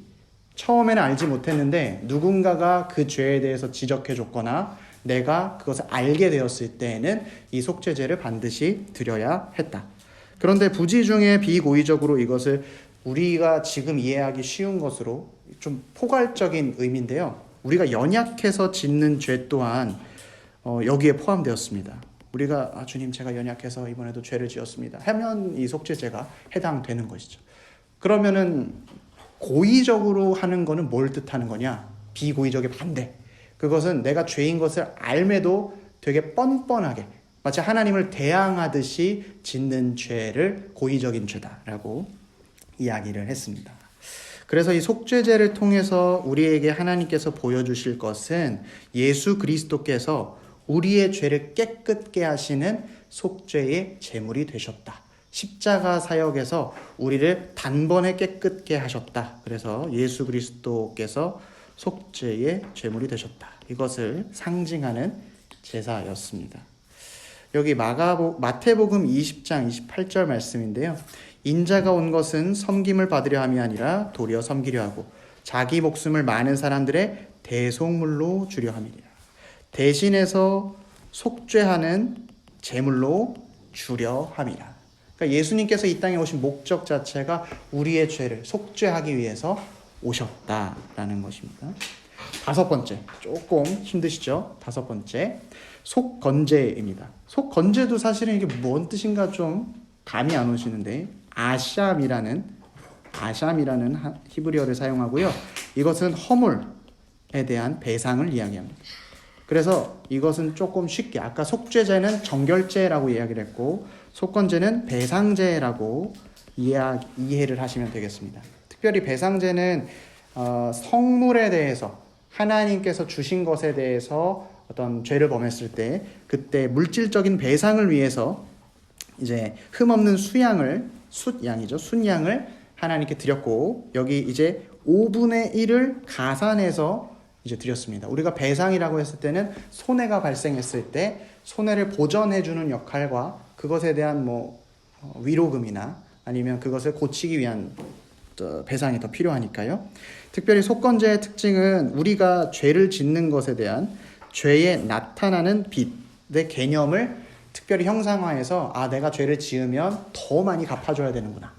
Speaker 1: 처음에는 알지 못했는데 누군가가 그 죄에 대해서 지적해 줬거나 내가 그것을 알게 되었을 때에는 이 속죄제를 반드시 드려야 했다. 그런데 부지 중에 비고의적으로 이것을 우리가 지금 이해하기 쉬운 것으로 좀 포괄적인 의미인데요. 우리가 연약해서 짓는 죄 또한 여기에 포함되었습니다. 우리가 주님 제가 연약해서 이번에도 죄를 지었습니다 하면 이 속죄제가 해당되는 것이죠. 그러면은 고의적으로 하는 거는 뭘 뜻하는 거냐? 비고의적의 반대. 그것은 내가 죄인 것을 알매도 되게 뻔뻔하게 마치 하나님을 대항하듯이 짓는 죄를 고의적인 죄다라고 이야기를 했습니다. 그래서 이 속죄제를 통해서 우리에게 하나님께서 보여주실 것은 예수 그리스도께서 우리의 죄를 깨끗게 하시는 속죄의 제물이 되셨다. 십자가 사역에서 우리를 단번에 깨끗게 하셨다. 그래서 예수 그리스도께서 속죄의 제물이 되셨다. 이것을 상징하는 제사였습니다. 여기 마태복음 20장 28절 말씀인데요. 인자가 온 것은 섬김을 받으려 함이 아니라 도리어 섬기려 하고 자기 목숨을 많은 사람들의 대속물로 주려 함이니라. 대신해서 속죄하는 제물로 주려 함이라. 그러니까 예수님께서 이 땅에 오신 목적 자체가 우리의 죄를 속죄하기 위해서 오셨다라는 것입니다. 다섯 번째, 조금 힘드시죠? 다섯 번째, 속건제입니다. 속건제도 사실은 이게 뭔 뜻인가 좀 감이 안 오시는데 아샴이라는 히브리어를 사용하고요. 이것은 허물에 대한 배상을 이야기합니다. 그래서 이것은 조금 쉽게 아까 속죄제는 정결제라고 이야기를 했고 속건제는 배상제라고 이해를 하시면 되겠습니다. 특별히 배상제는 성물에 대해서 하나님께서 주신 것에 대해서 어떤 죄를 범했을 때 그때 물질적인 배상을 위해서 이제 흠없는 순양을 하나님께 드렸고 여기 이제 5분의 1을 가산해서 이제 드렸습니다. 우리가 배상이라고 했을 때는 손해가 발생했을 때 손해를 보전해주는 역할과 그것에 대한 위로금이나 아니면 그것을 고치기 위한 배상이 더 필요하니까요. 특별히 속건제의 특징은 우리가 죄를 짓는 것에 대한 죄에 나타나는 빚의 개념을 특별히 형상화해서 내가 죄를 지으면 더 많이 갚아줘야 되는구나.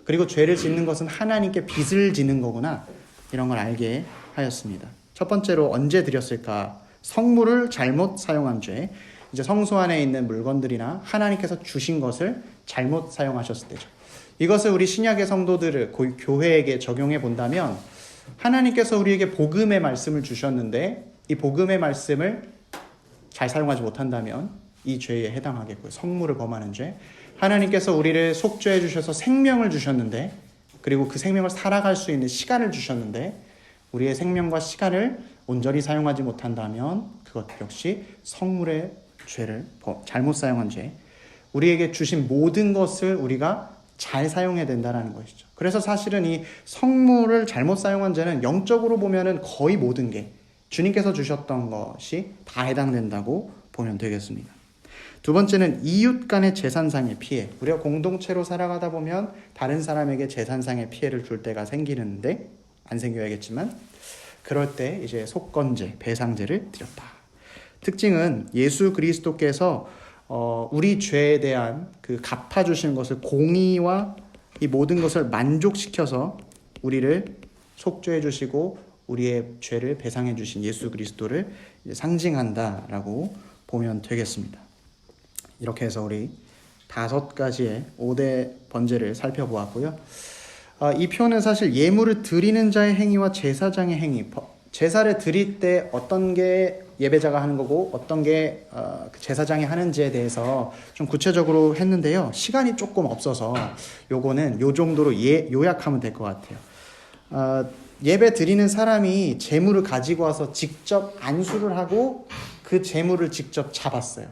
Speaker 1: 그리고 죄를 짓는 것은 하나님께 빚을 지는 거구나. 이런 걸 알게 하였습니다. 첫 번째로 언제 드렸을까? 성물을 잘못 사용한 죄. 이제 성소 안에 있는 물건들이나 하나님께서 주신 것을 잘못 사용하셨을 때죠. 이것을 우리 신약의 성도들을 교회에게 적용해 본다면 하나님께서 우리에게 복음의 말씀을 주셨는데 이 복음의 말씀을 잘 사용하지 못한다면 이 죄에 해당하겠고요. 성물을 범하는 죄. 하나님께서 우리를 속죄해 주셔서 생명을 주셨는데 그리고 그 생명을 살아갈 수 있는 시간을 주셨는데 우리의 생명과 시간을 온전히 사용하지 못한다면 그것 역시 성물의 죄를 잘못 사용한 죄. 우리에게 주신 모든 것을 우리가 잘 사용해야 된다는 것이죠. 그래서 사실은 이 성물을 잘못 사용한 죄는 영적으로 보면은 거의 모든 게 주님께서 주셨던 것이 다 해당된다고 보면 되겠습니다. 두 번째는 이웃 간의 재산상의 피해. 우리가 공동체로 살아가다 보면 다른 사람에게 재산상의 피해를 줄 때가 생기는데, 안 생겨야겠지만 그럴 때 이제 속건제, 배상제를 드렸다. 특징은 예수 그리스도께서 우리 죄에 대한 그 갚아주신 것을, 공의와 이 모든 것을 만족시켜서 우리를 속죄해 주시고 우리의 죄를 배상해 주신 예수 그리스도를 상징한다라고 보면 되겠습니다. 이렇게 해서 우리 5가지의 5대 번제를 살펴보았고요. 이 표는 사실 예물을 드리는 자의 행위와 제사장의 행위, 제사를 드릴 때 어떤 게 예배자가 하는 거고 어떤 게 제사장이 하는지에 대해서 좀 구체적으로 했는데요. 시간이 조금 없어서 요거는 요 정도로 요약하면 될 것 같아요. 예배 드리는 사람이 제물을 가지고 와서 직접 안수를 하고 그 제물을 직접 잡았어요.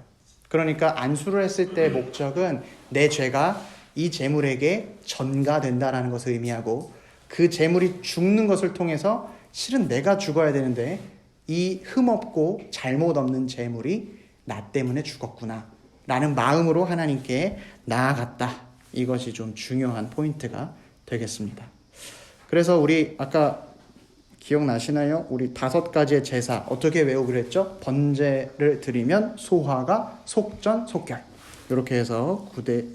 Speaker 1: 그러니까 안수를 했을 때 목적은 내 죄가 이 제물에게 전가된다라는 것을 의미하고, 그 제물이 죽는 것을 통해서 실은 내가 죽어야 되는데 이 흠없고 잘못 없는 제물이 나 때문에 죽었구나 라는 마음으로 하나님께 나아갔다. 이것이 좀 중요한 포인트가 되겠습니다. 그래서 우리 아까 기억나시나요? 우리 5가지의 제사 어떻게 외우기로 했죠? 번제를 드리면 소화가 속전, 속결. 이렇게 해서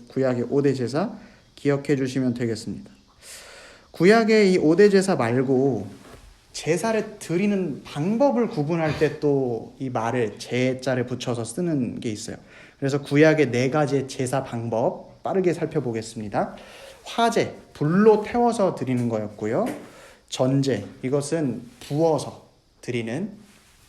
Speaker 1: 구약의 5대 제사 기억해 주시면 되겠습니다. 구약의 이 5대 제사 말고 제사를 드리는 방법을 구분할 때 또 이 말을 제자를 붙여서 쓰는 게 있어요. 그래서 구약의 4가지의 제사 방법 빠르게 살펴보겠습니다. 화제, 불로 태워서 드리는 거였고요. 전제, 이것은 부어서 드리는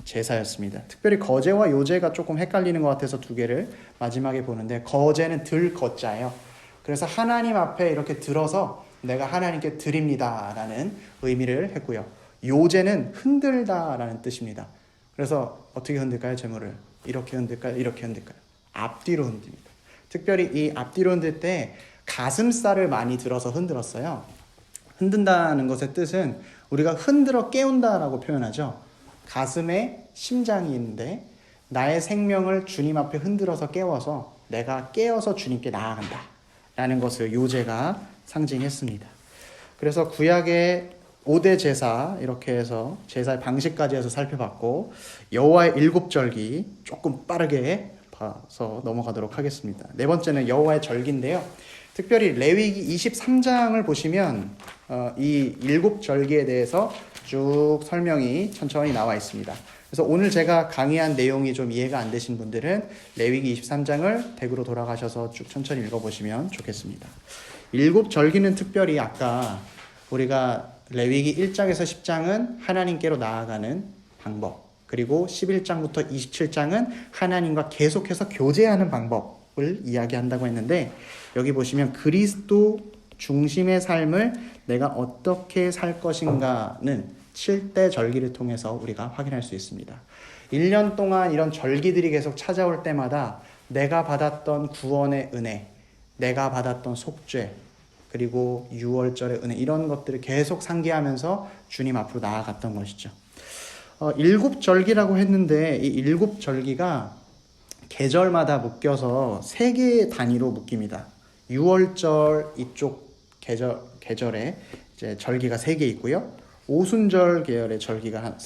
Speaker 1: 제사였습니다. 특별히 거제와 요제가 조금 헷갈리는 것 같아서 2개를 마지막에 보는데, 거제는 들 거자예요. 그래서 하나님 앞에 이렇게 들어서 내가 하나님께 드립니다 라는 의미를 했고요. 요제는 흔들다라는 뜻입니다. 그래서 어떻게 흔들까요? 제물을 이렇게 흔들까요? 이렇게 흔들까요? 앞뒤로 흔듭니다. 특별히 이 앞뒤로 흔들 때 가슴살을 많이 들어서 흔들었어요. 흔든다는 것의 뜻은 우리가 흔들어 깨운다라고 표현하죠. 가슴에 심장이 있는데 나의 생명을 주님 앞에 흔들어서 깨워서 내가 깨어서 주님께 나아간다 라는 것을 요제가 상징했습니다. 그래서 구약의 5대 제사, 이렇게 해서 제사의 방식까지 해서 살펴봤고, 여호와의 7절기 조금 빠르게 봐서 넘어가도록 하겠습니다. 4번째는 여호와의 절기인데요. 특별히 레위기 23장을 보시면 이 7절기에 대해서 쭉 설명이 천천히 나와 있습니다. 그래서 오늘 제가 강의한 내용이 좀 이해가 안 되신 분들은 레위기 23장을 댁으로 돌아가셔서 쭉 천천히 읽어보시면 좋겠습니다. 7절기는 특별히 아까 우리가 레위기 1장에서 10장은 하나님께로 나아가는 방법, 그리고 11장부터 27장은 하나님과 계속해서 교제하는 방법을 이야기한다고 했는데, 여기 보시면 그리스도 중심의 삶을 내가 어떻게 살 것인가는 7대 절기를 통해서 우리가 확인할 수 있습니다. 1년 동안 이런 절기들이 계속 찾아올 때마다 내가 받았던 구원의 은혜, 내가 받았던 속죄, 그리고 6월절의 은혜, 이런 것들을 계속 상기하면서 주님 앞으로 나아갔던 것이죠. 7절기라고 했는데 이 7절기가 계절마다 묶여서 3개의 단위로 묶입니다. 6월절 이쪽 계절에 이제 절기가 3개 있고요. 오순절 계열의 절기가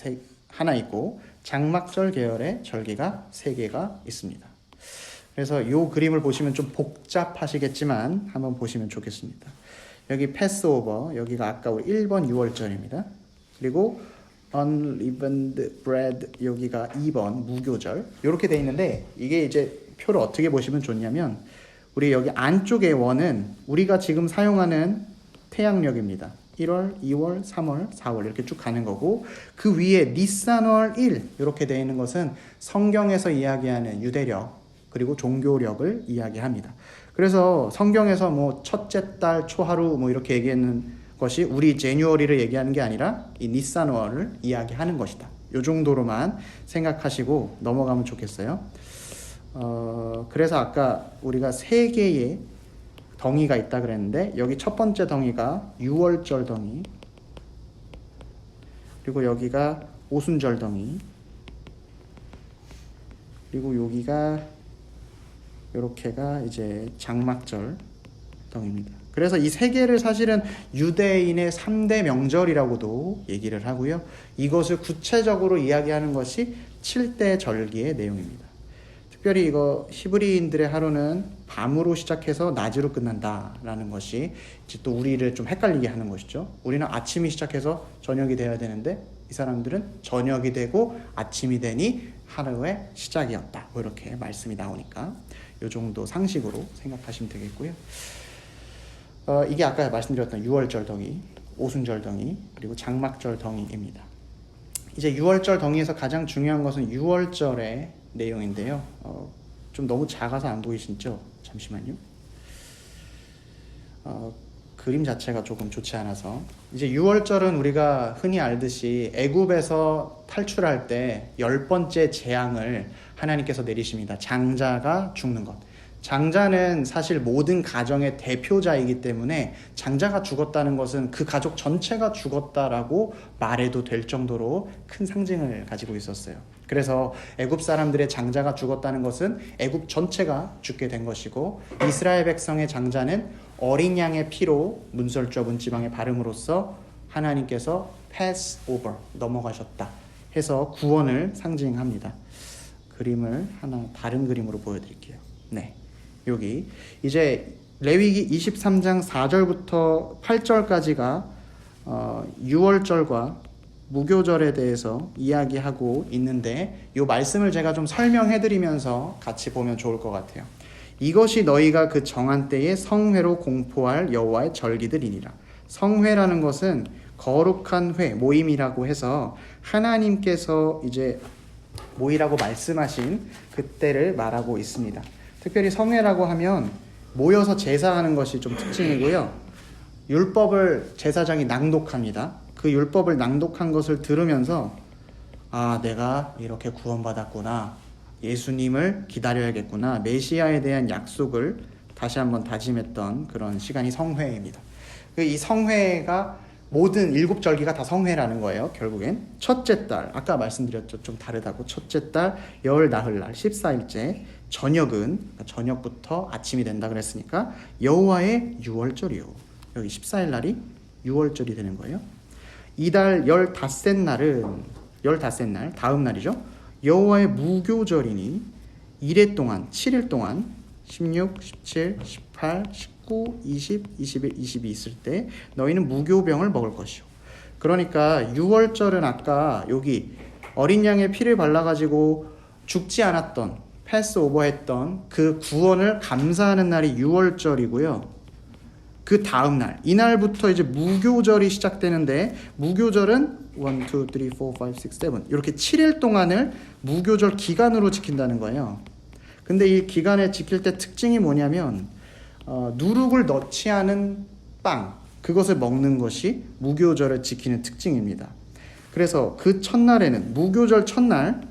Speaker 1: 하나 있고, 장막절 계열의 절기가 3개가 있습니다. 그래서 이 그림을 보시면 좀 복잡하시겠지만 한번 보시면 좋겠습니다. 여기 패스오버, 여기가 아까 우리 1번 6월절입니다. 그리고 unleavened bread, 여기가 2번 무교절. 이렇게 돼 있는데, 이게 이제 표를 어떻게 보시면 좋냐면, 우리 여기 안쪽의 원은 우리가 지금 사용하는 태양력입니다. 1월, 2월, 3월, 4월 이렇게 쭉 가는 거고, 그 위에 니산월 1 이렇게 되어 있는 것은 성경에서 이야기하는 유대력 그리고 종교력을 이야기합니다. 그래서 성경에서 뭐 첫째 달 초하루 뭐 이렇게 얘기하는 것이 우리 제뉴어리를 얘기하는 게 아니라 이 니산월을 이야기하는 것이다. 이 정도로만 생각하시고 넘어가면 좋겠어요. 그래서 아까 우리가 3개의 덩이가 있다 그랬는데, 여기 첫 번째 덩이가 6월절 덩이, 그리고 여기가 오순절 덩이, 그리고 여기가 이렇게가 이제 장막절 덩입니다. 그래서 이 세 개를 사실은 유대인의 3대 명절이라고도 얘기를 하고요. 이것을 구체적으로 이야기하는 것이 7대 절기의 내용입니다. 특별히 이거 히브리인들의 하루는 밤으로 시작해서 낮으로 끝난다라는 것이 이제 또 우리를 좀 헷갈리게 하는 것이죠. 우리는 아침이 시작해서 저녁이 돼야 되는데 이 사람들은 저녁이 되고 아침이 되니 하루의 시작이었다. 뭐 이렇게 말씀이 나오니까 이 정도 상식으로 생각하시면 되겠고요. 이게 아까 말씀드렸던 6월절 덩이, 오순절 덩이, 그리고 장막절 덩이입니다. 이제 6월절 덩이에서 가장 중요한 것은 6월절의 내용인데요. 좀 너무 작아서 안 보이시죠? 잠시만요. 그림 자체가 조금 좋지 않아서 이제 6월절은 우리가 흔히 알듯이 애굽에서 탈출할 때 10번째 재앙을 하나님께서 내리십니다. 장자가 죽는 것. 장자는 사실 모든 가정의 대표자이기 때문에 장자가 죽었다는 것은 그 가족 전체가 죽었다라고 말해도 될 정도로 큰 상징을 가지고 있었어요. 그래서 애굽 사람들의 장자가 죽었다는 것은 애굽 전체가 죽게 된 것이고 이스라엘 백성의 장자는 어린 양의 피로 문설주와 문지방에 바름으로써 하나님께서 pass over, 넘어가셨다 해서 구원을 상징합니다. 그림을 하나 다른 그림으로 보여드릴게요. 네, 여기 이제 레위기 23장 4절부터 8절까지가 6월절과 무교절에 대해서 이야기하고 있는데 이 말씀을 제가 좀 설명해드리면서 같이 보면 좋을 것 같아요. 이것이 너희가 그 정한 때에 성회로 공포할 여호와의 절기들이니라. 성회라는 것은 거룩한 회, 모임이라고 해서 하나님께서 이제 모이라고 말씀하신 그때를 말하고 있습니다. 특별히 성회라고 하면 모여서 제사하는 것이 좀 특징이고요. 율법을 제사장이 낭독합니다. 그 율법을 낭독한 것을 들으면서 아, 내가 이렇게 구원받았구나. 예수님을 기다려야겠구나. 메시아에 대한 약속을 다시 한번 다짐했던 그런 시간이 성회입니다. 이 성회가 모든 7절기가 다 성회라는 거예요. 결국엔 첫째 달, 아까 말씀드렸죠. 좀 다르다고. 첫째 달, 열 나흘날, 14일째, 저녁은 저녁부터 아침이 된다 그랬으니까 여호와의 6월절이요. 여기 14일 날이 6월절이 되는 거예요. 이달 15날은 15날 다음 날이죠. 여호와의 무교절이니 이래 동안 7일 동안 16, 17, 18, 19, 20, 21, 22 있을 때 너희는 무교병을 먹을 것이요. 그러니까 6월절은 아까 여기 어린 양의 피를 발라가지고 죽지 않았던 패스오버 했던 그 구원을 감사하는 날이 6월절이고요. 그 다음 날, 이날부터 이제 무교절이 시작되는데 무교절은 1, 2, 3, 4, 5, 6, 7 이렇게 7일 동안을 무교절 기간으로 지킨다는 거예요. 근데 이 기간에 지킬 때 특징이 뭐냐면 누룩을 넣지 않은 빵, 그것을 먹는 것이 무교절을 지키는 특징입니다. 그래서 그 첫날에는 무교절 첫날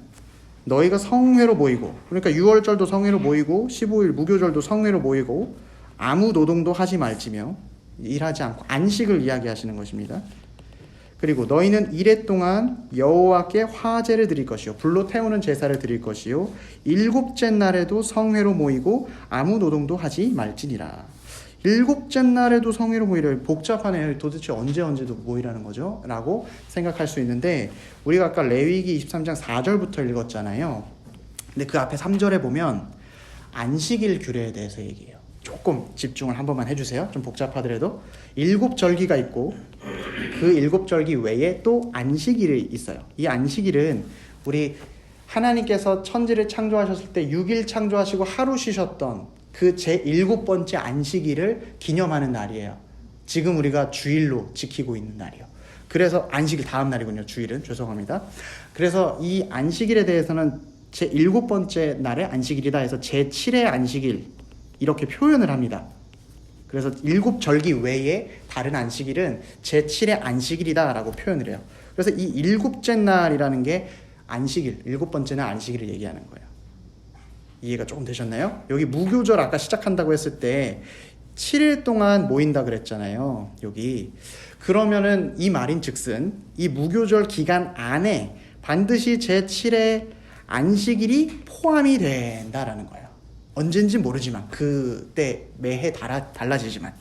Speaker 1: 너희가 성회로 모이고, 그러니까 6월절도 성회로 모이고 15일 무교절도 성회로 모이고 아무 노동도 하지 말지며 일하지 않고 안식을 이야기하시는 것입니다. 그리고 너희는 이래 동안 여호와께 화제를 드릴 것이요 불로 태우는 제사를 드릴 것이요 일곱째 날에도 성회로 모이고 아무 노동도 하지 말지니라. 일곱째 날에도 성회로 모이라. 복잡하네요. 도대체 언제도 모이라는 거죠? 라고 생각할 수 있는데 우리가 아까 레위기 23장 4절부터 읽었잖아요. 근데 그 앞에 3절에 보면 안식일 규례에 대해서 얘기해요. 조금 집중을 한 번만 해주세요. 좀 복잡하더라도 7절기가 있고 그 7절기 외에 또 안식일이 있어요. 이 안식일은 우리 하나님께서 천지를 창조하셨을 때 6일 창조하시고 하루 쉬셨던 그 제7번째 안식일을 기념하는 날이에요. 지금 우리가 주일로 지키고 있는 날이에요. 그래서 안식일 다음 날이군요. 주일은. 죄송합니다. 그래서 이 안식일에 대해서는 제7번째 날의 안식일이다 해서 제7의 안식일 이렇게 표현을 합니다. 그래서 7절기 외에 다른 안식일은 제7의 안식일이다 라고 표현을 해요. 그래서 이 7째 날이라는 게 안식일, 7번째는 안식일을 얘기하는 거예요. 이해가 조금 되셨나요? 여기 무교절 아까 시작한다고 했을 때 7일 동안 모인다 그랬잖아요. 여기. 그러면은 이 말인 즉슨 이 무교절 기간 안에 반드시 제7의 안식일이 포함이 된다라는 거예요. 언젠지 모르지만 그때 매해 달라지지만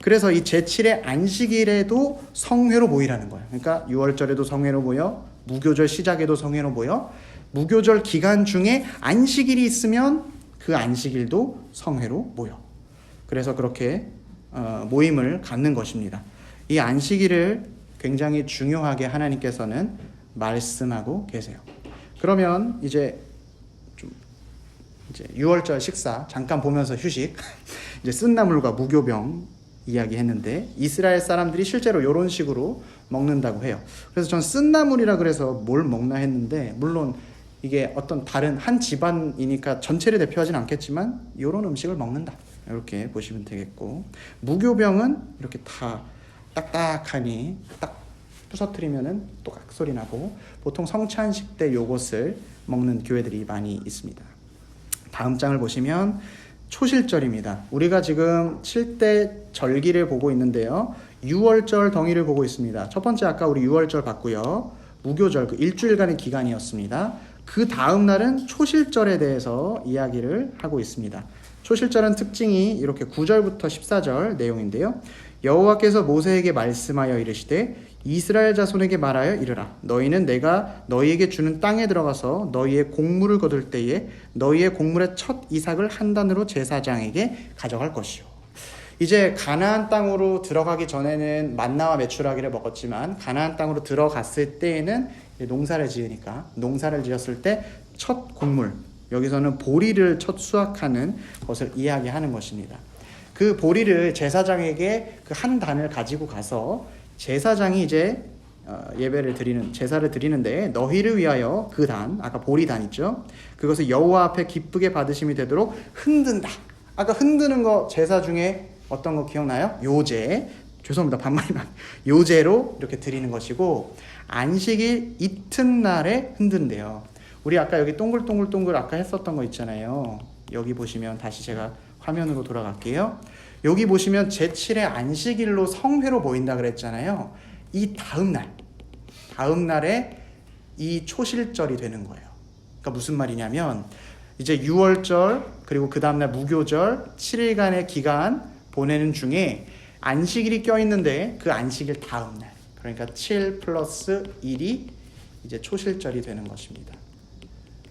Speaker 1: 그래서 이 제7의 안식일에도 성회로 모이라는 거예요. 그러니까 6월절에도 성회로 모여 무교절 시작에도 성회로 모여 무교절 기간 중에 안식일이 있으면 그 안식일도 성회로 모여. 그래서 그렇게 모임을 갖는 것입니다. 이 안식일을 굉장히 중요하게 하나님께서는 말씀하고 계세요. 그러면 이제 6월절 식사 잠깐 보면서 휴식. 이제 쓴나물과 무교병 이야기했는데 이스라엘 사람들이 실제로 이런 식으로 먹는다고 해요. 그래서 전 쓴나물이라 그래서 뭘 먹나 했는데 물론 이게 어떤 다른 한 집안이니까 전체를 대표하진 않겠지만 이런 음식을 먹는다. 이렇게 보시면 되겠고 무교병은 이렇게 다 딱딱하니 딱 부서뜨리면은 또각 소리 나고 보통 성찬식 때 요것을 먹는 교회들이 많이 있습니다. 다음 장을 보시면 초실절입니다. 우리가 지금 7대 절기를 보고 있는데요. 6월절 덩이를 보고 있습니다. 첫 번째 아까 우리 6월절 봤고요. 무교절 그 일주일간의 기간이었습니다. 그 다음 날은 초실절에 대해서 이야기를 하고 있습니다. 초실절은 특징이 이렇게 9절부터 14절 내용인데요. 여호와께서 모세에게 말씀하여 이르시되 이스라엘 자손에게 말하여 이르라. 너희는 내가 너희에게 주는 땅에 들어가서 너희의 곡물을 거둘 때에 너희의 곡물의 첫 이삭을 한 단으로 제사장에게 가져갈 것이요. 이제 가나안 땅으로 들어가기 전에는 만나와 메추라기를 먹었지만 가나안 땅으로 들어갔을 때에는 농사를 지으니까 농사를 지었을 때 첫 곡물, 여기서는 보리를 첫 수확하는 것을 이야기하는 것입니다. 그 보리를 제사장에게 그 한 단을 가지고 가서 제사장이 이제 예배를 드리는 제사를 드리는데 너희를 위하여 그 단, 아까 보리단 있죠? 그것을 여호와 앞에 기쁘게 받으심이 되도록 흔든다. 아까 흔드는 거 제사 중에 어떤 거 기억나요? 요제. 죄송합니다. 반말이만. 요제로 이렇게 드리는 것이고 안식일 이튿날에 흔든대요. 우리 아까 여기 동글동글 아까 했었던 거 있잖아요. 여기 보시면 다시 제가 화면으로 돌아갈게요. 여기 보시면 제7의 안식일로 성회로 모인다 그랬잖아요. 이 다음 날에 이 초실절이 되는 거예요. 그러니까 무슨 말이냐면 이제 6월절 그리고 그 다음 날 무교절 7일간의 기간 보내는 중에 안식일이 껴있는데 그 안식일 다음 날 그러니까 7 플러스 1이 이제 초실절이 되는 것입니다.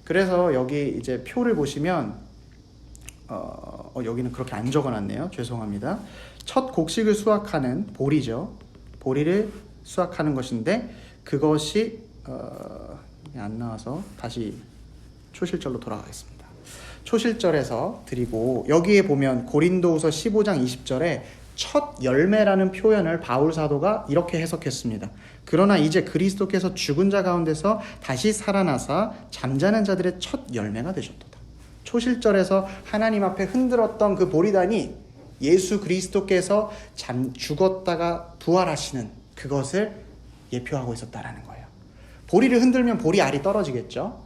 Speaker 1: 그래서 여기 이제 표를 보시면 여기는 그렇게 안 적어놨네요. 죄송합니다. 첫 곡식을 수확하는 보리죠. 보리를 수확하는 것인데 그것이 안 나와서 다시 초실절로 돌아가겠습니다. 초실절에서 드리고 여기에 보면 고린도후서 15장 20절에 첫 열매라는 표현을 바울 사도가 이렇게 해석했습니다. 그러나 이제 그리스도께서 죽은 자 가운데서 다시 살아나사 잠자는 자들의 첫 열매가 되셨도다. 초실절에서 하나님 앞에 흔들었던 그 보리단이 예수 그리스도께서 죽었다가 부활하시는 그것을 예표하고 있었다라는 거예요. 보리를 흔들면 보리 알이 떨어지겠죠.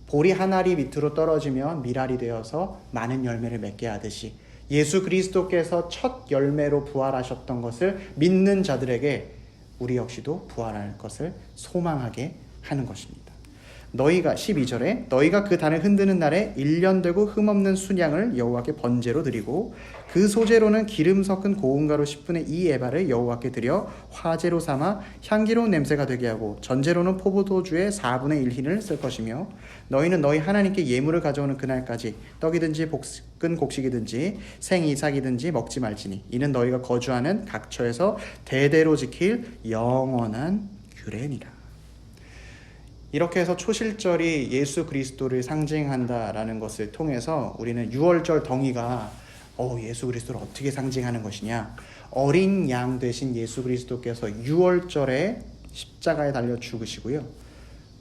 Speaker 1: 보리 한 알이 밑으로 떨어지면 밀알이 되어서 많은 열매를 맺게 하듯이 예수 그리스도께서 첫 열매로 부활하셨던 것을 믿는 자들에게 우리 역시도 부활할 것을 소망하게 하는 것입니다. 너희가 12절에 너희가 그 단을 흔드는 날에 1년 되고 흠없는 순양을 여호와께 번제로 드리고 그 소제로는 기름 섞은 고운 가루 10분의 2 에바를 여호와께 드려 화제로 삼아 향기로운 냄새가 되게 하고 전제로는 포도주의 4분의 1 흰을 쓸 것이며 너희는 너희 하나님께 예물을 가져오는 그날까지 떡이든지 볶은 곡식이든지 생이삭이든지 먹지 말지니 이는 너희가 거주하는 각처에서 대대로 지킬 영원한 규례니라. 이렇게 해서 초실절이 예수 그리스도를 상징한다라는 것을 통해서 우리는 6월절 덩이가 예수 그리스도를 어떻게 상징하는 것이냐. 어린 양 되신 예수 그리스도께서 6월절에 십자가에 달려 죽으시고요.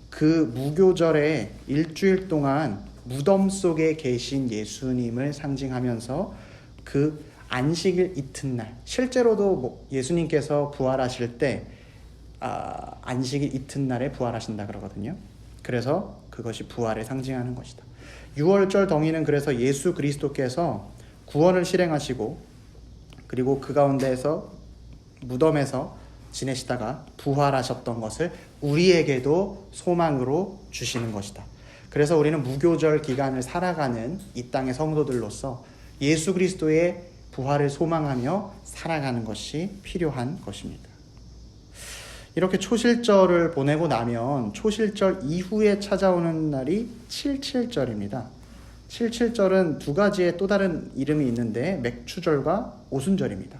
Speaker 1: 그 무교절에 일주일 동안 무덤 속에 계신 예수님을 상징하면서 그 안식일 이튿날 실제로도 예수님께서 부활하실 때 안식일 이튿날에 부활하신다 그러거든요. 그래서 그것이 부활을 상징하는 것이다. 6월절 덩이는 그래서 예수 그리스도께서 구원을 실행하시고 그리고 그 가운데에서 무덤에서 지내시다가 부활하셨던 것을 우리에게도 소망으로 주시는 것이다. 그래서 우리는 무교절 기간을 살아가는 이 땅의 성도들로서 예수 그리스도의 부활을 소망하며 살아가는 것이 필요한 것입니다. 이렇게 초실절을 보내고 나면 초실절 이후에 찾아오는 날이 칠칠절입니다. 칠칠절은 두 가지의 또 다른 이름이 있는데 맥추절과 오순절입니다.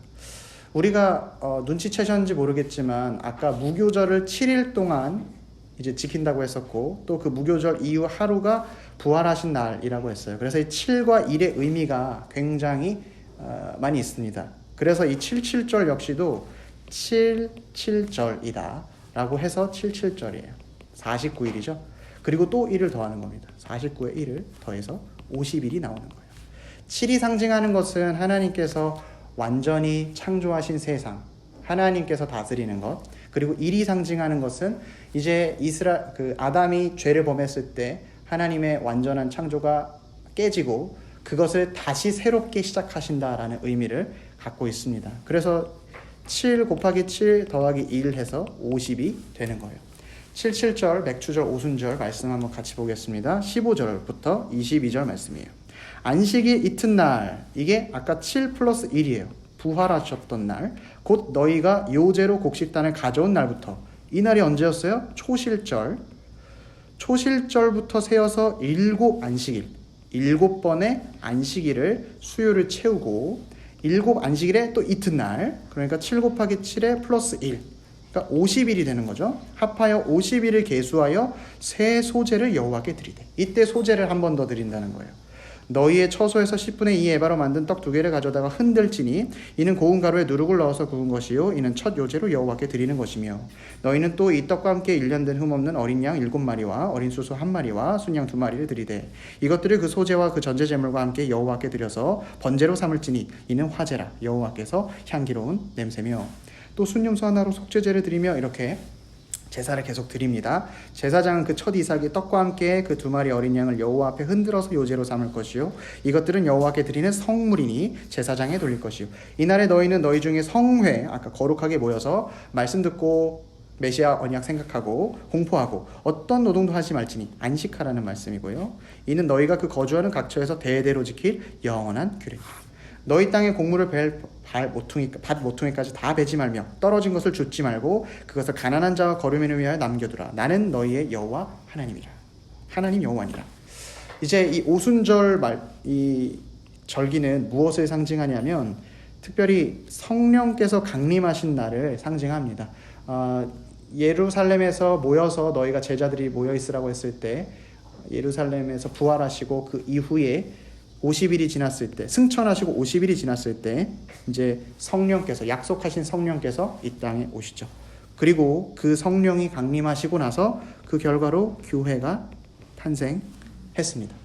Speaker 1: 우리가 눈치채셨는지 모르겠지만 아까 무교절을 7일 동안 이제 지킨다고 했었고 또 그 무교절 이후 하루가 부활하신 날이라고 했어요. 그래서 이 7과 1의 의미가 굉장히 많이 있습니다. 그래서 이 77절 역시도 77절이다 라고 해서 77절이에요. 49일이죠. 그리고 또 1을 더하는 겁니다. 49에 1을 더해서 50일이 나오는 거예요. 7이 상징하는 것은 하나님께서 완전히 창조하신 세상, 하나님께서 다스리는 것, 그리고 1이 상징하는 것은 이제 아담이 죄를 범했을 때 하나님의 완전한 창조가 깨지고 그것을 다시 새롭게 시작하신다라는 의미를 갖고 있습니다. 그래서 7 곱하기 7 더하기 1 해서 50이 되는 거예요. 77절, 맥추절, 오순절 말씀 한번 같이 보겠습니다. 15절부터 22절 말씀이에요. 안식일 이튿날, 이게 아까 7 플러스 1이에요. 부활하셨던 날, 곧 너희가 요제로 곡식단을 가져온 날부터. 이 날이 언제였어요? 초실절. 초실절부터 세어서 7 안식일, 7번의 안식일을 수요를 채우고 7 안식일에 또 이튿날, 그러니까 7 곱하기 7에 플러스 1, 그러니까 50일이 되는 거죠. 합하여 50일을 계수하여 새 소제를 여호와께 드리되. 이때 소제를 한 번 더 드린다는 거예요. 너희의 처소에서 10분의 2 에바로 만든 떡 2개를 가져다가 흔들지니 이는 고운 가루에 누룩을 넣어서 구운 것이요 이는 첫 요제로 여호와께 드리는 것이며 너희는 또 이 떡과 함께 1년 된 흠없는 어린 양 7마리와 어린 수소 1마리와 순양 2마리를 드리되 이것들을 그 소제와 그 전제 제물과 함께 여호와께 드려서 번제로 삼을지니 이는 화제라 여호와께서 향기로운 냄새며 또 순념소 하나로 속죄제를 드리며 이렇게 제사를 계속 드립니다. 제사장은 그 첫 이삭이 떡과 함께 그 2마리 어린 양을 여호와 앞에 흔들어서 요제로 삼을 것이요 이것들은 여호와께 드리는 성물이니 제사장에 돌릴 것이요 이날에 너희는 너희 중에 성회, 아까 거룩하게 모여서 말씀 듣고 메시아 언약 생각하고 공포하고 어떤 노동도 하지 말지니 안식하라는 말씀이고요. 이는 너희가 그 거주하는 각처에서 대대로 지킬 영원한 규례. 너희 땅의 곡물을 밭 모퉁이까지 다 베지 말며 떨어진 것을 줍지 말고 그것을 가난한 자와 거류민을 위하여 남겨두라. 나는 너희의 여호와 하나님이라. 하나님 여호와니라. 이제 이 오순절 이 절기는 무엇을 상징하냐면 특별히 성령께서 강림하신 날을 상징합니다. 예루살렘에서 모여서 너희가 제자들이 모여 있으라고 했을 때 예루살렘에서 부활하시고 그 이후에 50일이 지났을 때, 승천하시고 50일이 지났을 때 이제 성령께서, 약속하신 성령께서 이 땅에 오시죠. 그리고 그 성령이 강림하시고 나서 그 결과로 교회가 탄생했습니다.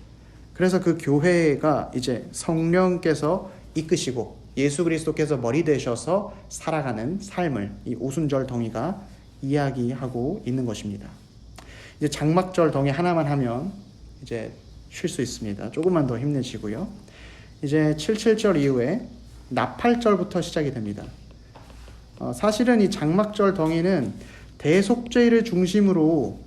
Speaker 1: 그래서 그 교회가 이제 성령께서 이끄시고 예수 그리스도께서 머리 되셔서 살아가는 삶을 이 오순절 덩이가 이야기하고 있는 것입니다. 이제 장막절 덩이 하나만 하면 이제 쉴 수 있습니다. 조금만 더 힘내시고요. 이제 77절 이후에 나팔절부터 시작이 됩니다. 사실은 이 장막절 덩이는 대속죄일을 중심으로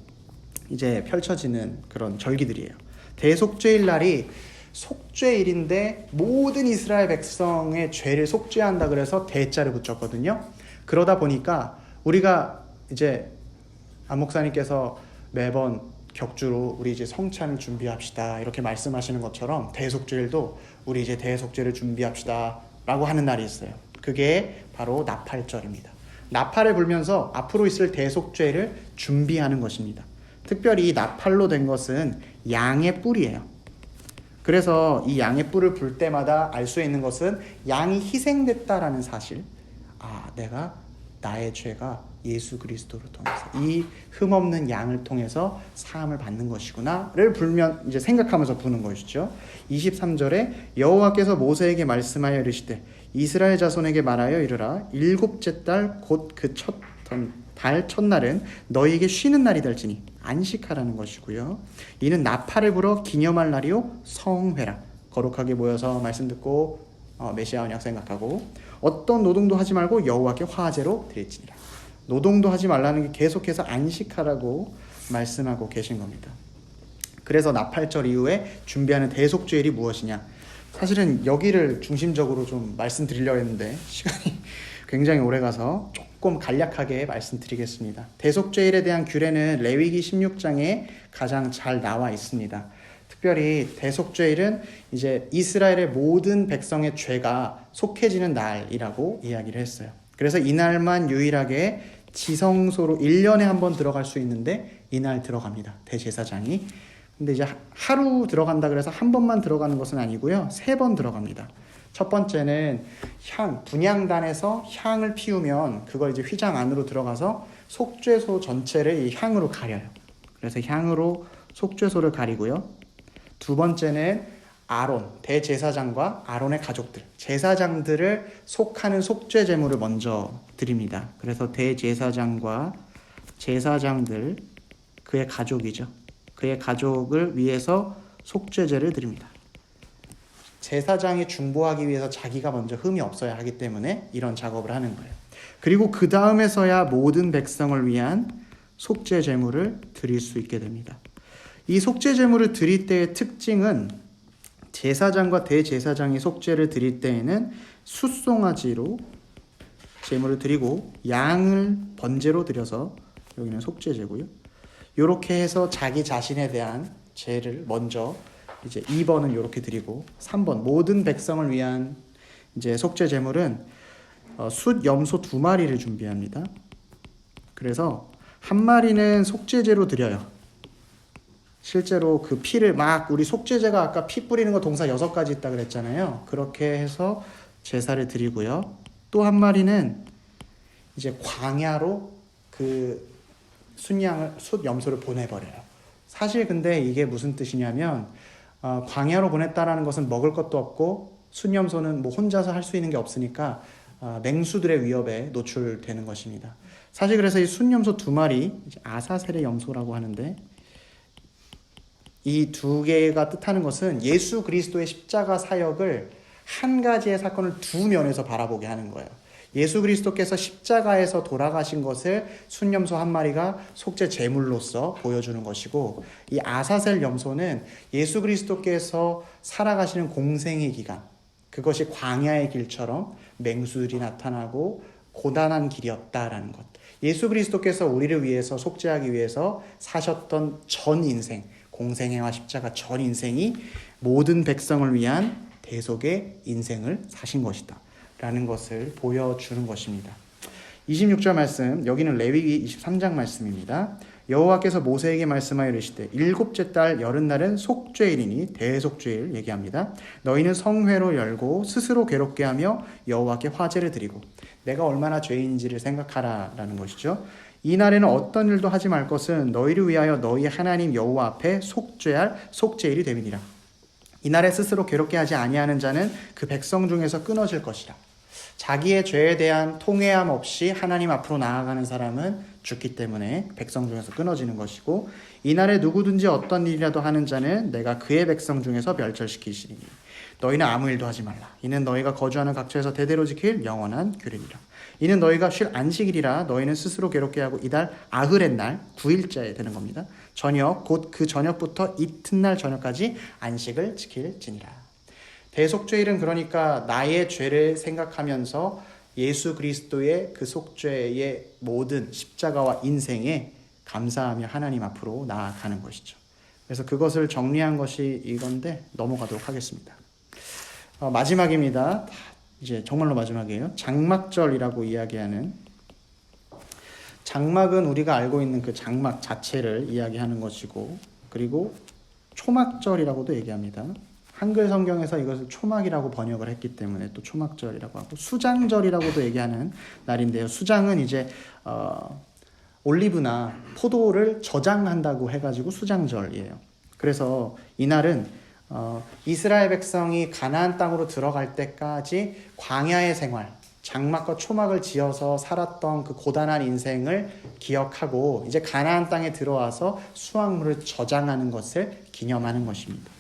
Speaker 1: 이제 펼쳐지는 그런 절기들이에요. 대속죄일 날이 속죄일인데 모든 이스라엘 백성의 죄를 속죄한다 그래서 대자를 붙였거든요. 그러다 보니까 우리가 이제 안 목사님께서 매번 격주로 우리 이제 성찬을 준비합시다 이렇게 말씀하시는 것처럼 대속죄일도 우리 이제 대속죄를 준비합시다 라고 하는 날이 있어요. 그게 바로 나팔절입니다. 나팔을 불면서 앞으로 있을 대속죄를 준비하는 것입니다. 특별히 이 나팔로 된 것은 양의 뿔이에요. 그래서 이 양의 뿔을 불 때마다 알 수 있는 것은 양이 희생됐다라는 사실. 내가 나의 죄가 예수 그리스도를 통해서 이 흠없는 양을 통해서 사함을 받는 것이구나를 불면 이제 생각하면서 부는 것이죠. 23절에 여호와께서 모세에게 말씀하여 이르시되 이스라엘 자손에게 말하여 이르라 일곱째 달 곧 그 달 첫날은 너희에게 쉬는 날이 될지니 안식하라는 것이고요. 이는 나팔을 불어 기념할 날이요 성회라 거룩하게 모여서 말씀 듣고 메시아 언약 생각하고 어떤 노동도 하지 말고 여호와께 화제로 드릴지니라. 노동도 하지 말라는 게 계속해서 안식하라고 말씀하고 계신 겁니다. 그래서 나팔절 이후에 준비하는 대속죄일이 무엇이냐. 사실은 여기를 중심적으로 좀 말씀드리려고 했는데 시간이 굉장히 오래가서 조금 간략하게 말씀드리겠습니다. 대속죄일에 대한 규례는 레위기 16장에 가장 잘 나와 있습니다. 특별히 대속죄일은 이제 이스라엘의 모든 백성의 죄가 속해지는 날이라고 이야기를 했어요. 그래서 이날만 유일하게 지성소로 1년에 한 번 들어갈 수 있는데 이날 들어갑니다. 대제사장이. 근데 이제 하루 들어간다 그래서 한 번만 들어가는 것은 아니고요. 3번 들어갑니다. 첫 번째는 분향단에서 향을 피우면 그걸 이제 휘장 안으로 들어가서 속죄소 전체를 이 향으로 가려요. 그래서 향으로 속죄소를 가리고요. 두 번째는 아론, 대제사장과 아론의 가족들, 제사장들을 속하는 속죄 제물을 먼저 드립니다. 그래서 대제사장과 제사장들, 그의 가족이죠. 그의 가족을 위해서 속죄제를 드립니다. 제사장이 중보하기 위해서 자기가 먼저 흠이 없어야 하기 때문에 이런 작업을 하는 거예요. 그리고 그 다음에서야 모든 백성을 위한 속죄 제물을 드릴 수 있게 됩니다. 이 속죄 제물을 드릴 때의 특징은 제사장과 대제사장이 속죄를 드릴 때에는 숫송아지로 제물을 드리고 양을 번제로 드려서 여기는 속죄제고요. 이렇게 해서 자기 자신에 대한 죄를 먼저 이제 2번은 이렇게 드리고 3번 모든 백성을 위한 이제 속죄 제물은 숫 염소 2마리를 준비합니다. 그래서 한 마리는 속죄제로 드려요. 실제로 그 피를 우리 속죄제가 아까 피 뿌리는 거 동사 6가지 있다 그랬잖아요. 그렇게 해서 제사를 드리고요. 또 한 마리는 이제 광야로 그 숫 염소를 보내버려요. 사실 근데 이게 무슨 뜻이냐면 광야로 보냈다라는 것은 먹을 것도 없고 숫 염소는 뭐 혼자서 할 수 있는 게 없으니까 맹수들의 위협에 노출되는 것입니다. 사실 그래서 이 숫 염소 2마리 아사셀의 염소라고 하는데 이 2개가 뜻하는 것은 예수 그리스도의 십자가 사역을 한 가지의 사건을 2면에서 바라보게 하는 거예요. 예수 그리스도께서 십자가에서 돌아가신 것을 숫 염소 1마리가 속죄 제물로서 보여주는 것이고, 이 아사셀 염소는 예수 그리스도께서 살아가시는 공생의 기간, 그것이 광야의 길처럼 맹수들이 나타나고 고단한 길이었다라는 것. 예수 그리스도께서 우리를 위해서 속죄하기 위해서 사셨던 전 인생, 공생애와 십자가 전 인생이 모든 백성을 위한 대속의 인생을 사신 것이다 라는 것을 보여주는 것입니다. 26절 말씀, 여기는 레위기 23장 말씀입니다. 여호와께서 모세에게 말씀하여 이르시되 7째 달 여름날은 속죄일이니 대속죄일 얘기합니다. 너희는 성회로 열고 스스로 괴롭게 하며 여호와께 화제를 드리고 내가 얼마나 죄인인지를 생각하라 라는 것이죠. 이 날에는 어떤 일도 하지 말 것은 너희를 위하여 너희 하나님 여호와 앞에 속죄할 속죄일이 됨이니라. 이 날에 스스로 괴롭게 하지 아니하는 자는 그 백성 중에서 끊어질 것이라. 자기의 죄에 대한 통회함 없이 하나님 앞으로 나아가는 사람은 죽기 때문에 백성 중에서 끊어지는 것이고, 이날에 누구든지 어떤 일이라도 하는 자는 내가 그의 백성 중에서 멸절시키시리니 너희는 아무 일도 하지 말라. 이는 너희가 거주하는 각처에서 대대로 지킬 영원한 규례니라. 이는 너희가 쉴 안식일이라 너희는 스스로 괴롭게 하고 이달 아흐렛 날 9일째에 되는 겁니다. 저녁 곧 그 저녁부터 이튿날 저녁까지 안식을 지킬지니라. 대속죄일은 그러니까 나의 죄를 생각하면서 예수 그리스도의 그 속죄의 모든 십자가와 인생에 감사하며 하나님 앞으로 나아가는 것이죠. 그래서 그것을 정리한 것이 이건데 넘어가도록 하겠습니다. 마지막입니다. 이제 정말로 마지막이에요. 장막절이라고 이야기하는, 장막은 우리가 알고 있는 그 장막 자체를 이야기하는 것이고, 그리고 초막절이라고도 얘기합니다. 한글 성경에서 이것을 초막이라고 번역을 했기 때문에 또 초막절이라고 하고, 수장절이라고도 얘기하는 날인데요. 수장은 이제 올리브나 포도를 저장한다고 해가지고 수장절이에요. 그래서 이날은 이스라엘 백성이 가나안 땅으로 들어갈 때까지 광야의 생활, 장막과 초막을 지어서 살았던 그 고단한 인생을 기억하고 이제 가나안 땅에 들어와서 수확물을 저장하는 것을 기념하는 것입니다.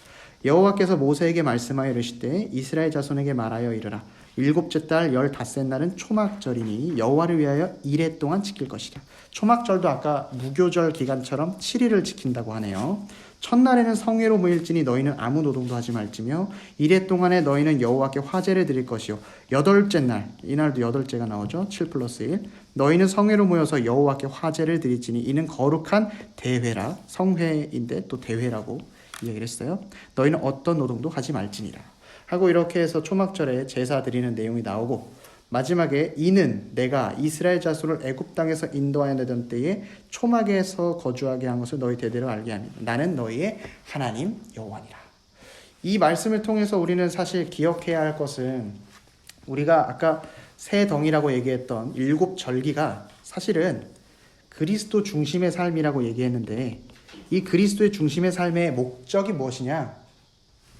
Speaker 1: 여호와께서 모세에게 말씀하여 이르시되 이스라엘 자손에게 말하여 이르라. 7째 달 15날은 초막절이니 여호와를 위하여 1해 동안 지킬 것이라. 초막절도 아까 무교절 기간처럼 7일을 지킨다고 하네요. 첫날에는 성회로 모일지니 너희는 아무 노동도 하지 말지며 이래 동안에 너희는 여호와께 화제를 드릴 것이요 여덟째 날, 이날도 여덟째가 나오죠. 7 플러스 1. 너희는 성회로 모여서 여호와께 화제를 드릴지니 이는 거룩한 대회라. 성회인데 또 대회라고 이야기를 했어요. 너희는 어떤 노동도 하지 말지니라 하고 이렇게 해서 초막절에 제사 드리는 내용이 나오고, 마지막에 이는 내가 이스라엘 자손을 애굽 땅에서 인도하여 내던 때에 초막에서 거주하게 한 것을 너희 대대로 알게 합니다. 나는 너희의 하나님 여호와니라. 이 말씀을 통해서 우리는 사실 기억해야 할 것은, 우리가 아까 세 덩이라고 얘기했던 7 절기가 사실은 그리스도 중심의 삶이라고 얘기했는데, 이 그리스도의 중심의 삶의 목적이 무엇이냐?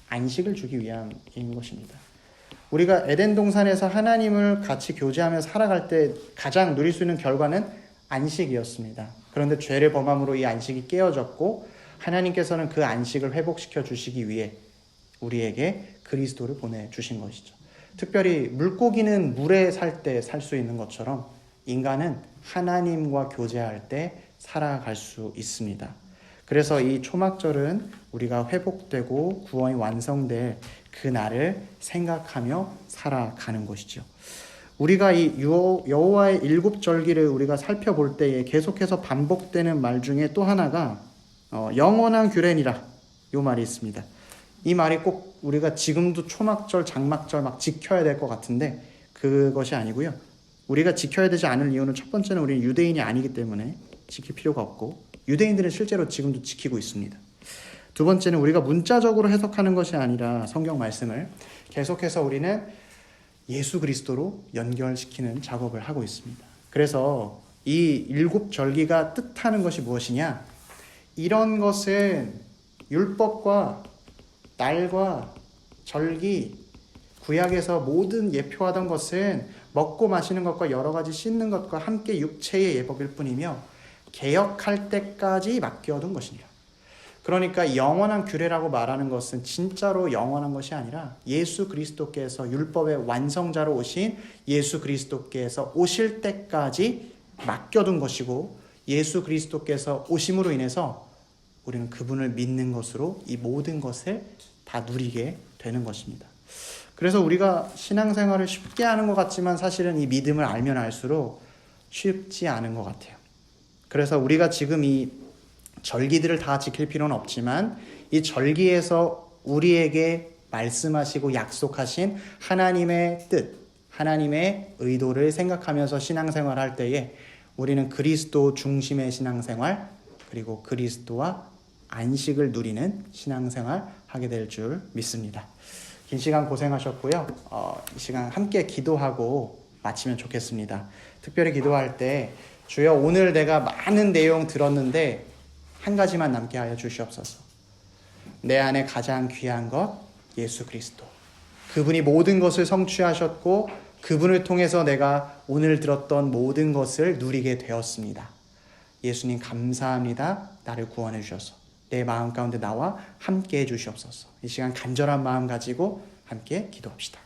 Speaker 1: 안식을 주기 위함인 것입니다. 우리가 에덴 동산에서 하나님을 같이 교제하며 살아갈 때 가장 누릴 수 있는 결과는 안식이었습니다. 그런데 죄를 범함으로 이 안식이 깨어졌고, 하나님께서는 그 안식을 회복시켜 주시기 위해 우리에게 그리스도를 보내주신 것이죠. 특별히 물고기는 물에 살 때 살 수 있는 것처럼 인간은 하나님과 교제할 때 살아갈 수 있습니다. 그래서 이 초막절은 우리가 회복되고 구원이 완성될 그 날을 생각하며 살아가는 것이죠. 우리가 이 여호와의 7 절기를 우리가 살펴볼 때에 계속해서 반복되는 말 중에 또 하나가 영원한 규례니라, 이 말이 있습니다. 이 말이 꼭 우리가 지금도 초막절, 장막절 막 지켜야 될 것 같은데 그것이 아니고요. 우리가 지켜야 되지 않을 이유는 첫 번째는 우리는 유대인이 아니기 때문에 지킬 필요가 없고, 유대인들은 실제로 지금도 지키고 있습니다. 두 번째는 우리가 문자적으로 해석하는 것이 아니라 성경 말씀을 계속해서 우리는 예수 그리스도로 연결시키는 작업을 하고 있습니다. 그래서 이 7 절기가 뜻하는 것이 무엇이냐? 이런 것은 율법과 날과 절기, 구약에서 모든 예표하던 것은 먹고 마시는 것과 여러 가지 씻는 것과 함께 육체의 예법일 뿐이며 개혁할 때까지 맡겨둔 것이니라. 그러니까 영원한 규례라고 말하는 것은 진짜로 영원한 것이 아니라 예수 그리스도께서 율법의 완성자로 오신 예수 그리스도께서 오실 때까지 맡겨둔 것이고, 예수 그리스도께서 오심으로 인해서 우리는 그분을 믿는 것으로 이 모든 것을 다 누리게 되는 것입니다. 그래서 우리가 신앙생활을 쉽게 하는 것 같지만 사실은 이 믿음을 알면 알수록 쉽지 않은 것 같아요. 그래서 우리가 지금 이 절기들을 다 지킬 필요는 없지만 이 절기에서 우리에게 말씀하시고 약속하신 하나님의 뜻, 하나님의 의도를 생각하면서 신앙생활 할 때에 우리는 그리스도 중심의 신앙생활, 그리고 그리스도와 안식을 누리는 신앙생활 하게 될 줄 믿습니다. 긴 시간 고생하셨고요. 이 시간 함께 기도하고 마치면 좋겠습니다. 특별히 기도할 때 주여, 오늘 내가 많은 내용 들었는데 한 가지만 남게 하여 주시옵소서. 내 안에 가장 귀한 것 예수 그리스도. 그분이 모든 것을 성취하셨고 그분을 통해서 내가 오늘 들었던 모든 것을 누리게 되었습니다. 예수님 감사합니다. 나를 구원해 주셔서 내 마음 가운데 나와 함께 해 주시옵소서. 이 시간 간절한 마음 가지고 함께 기도합시다.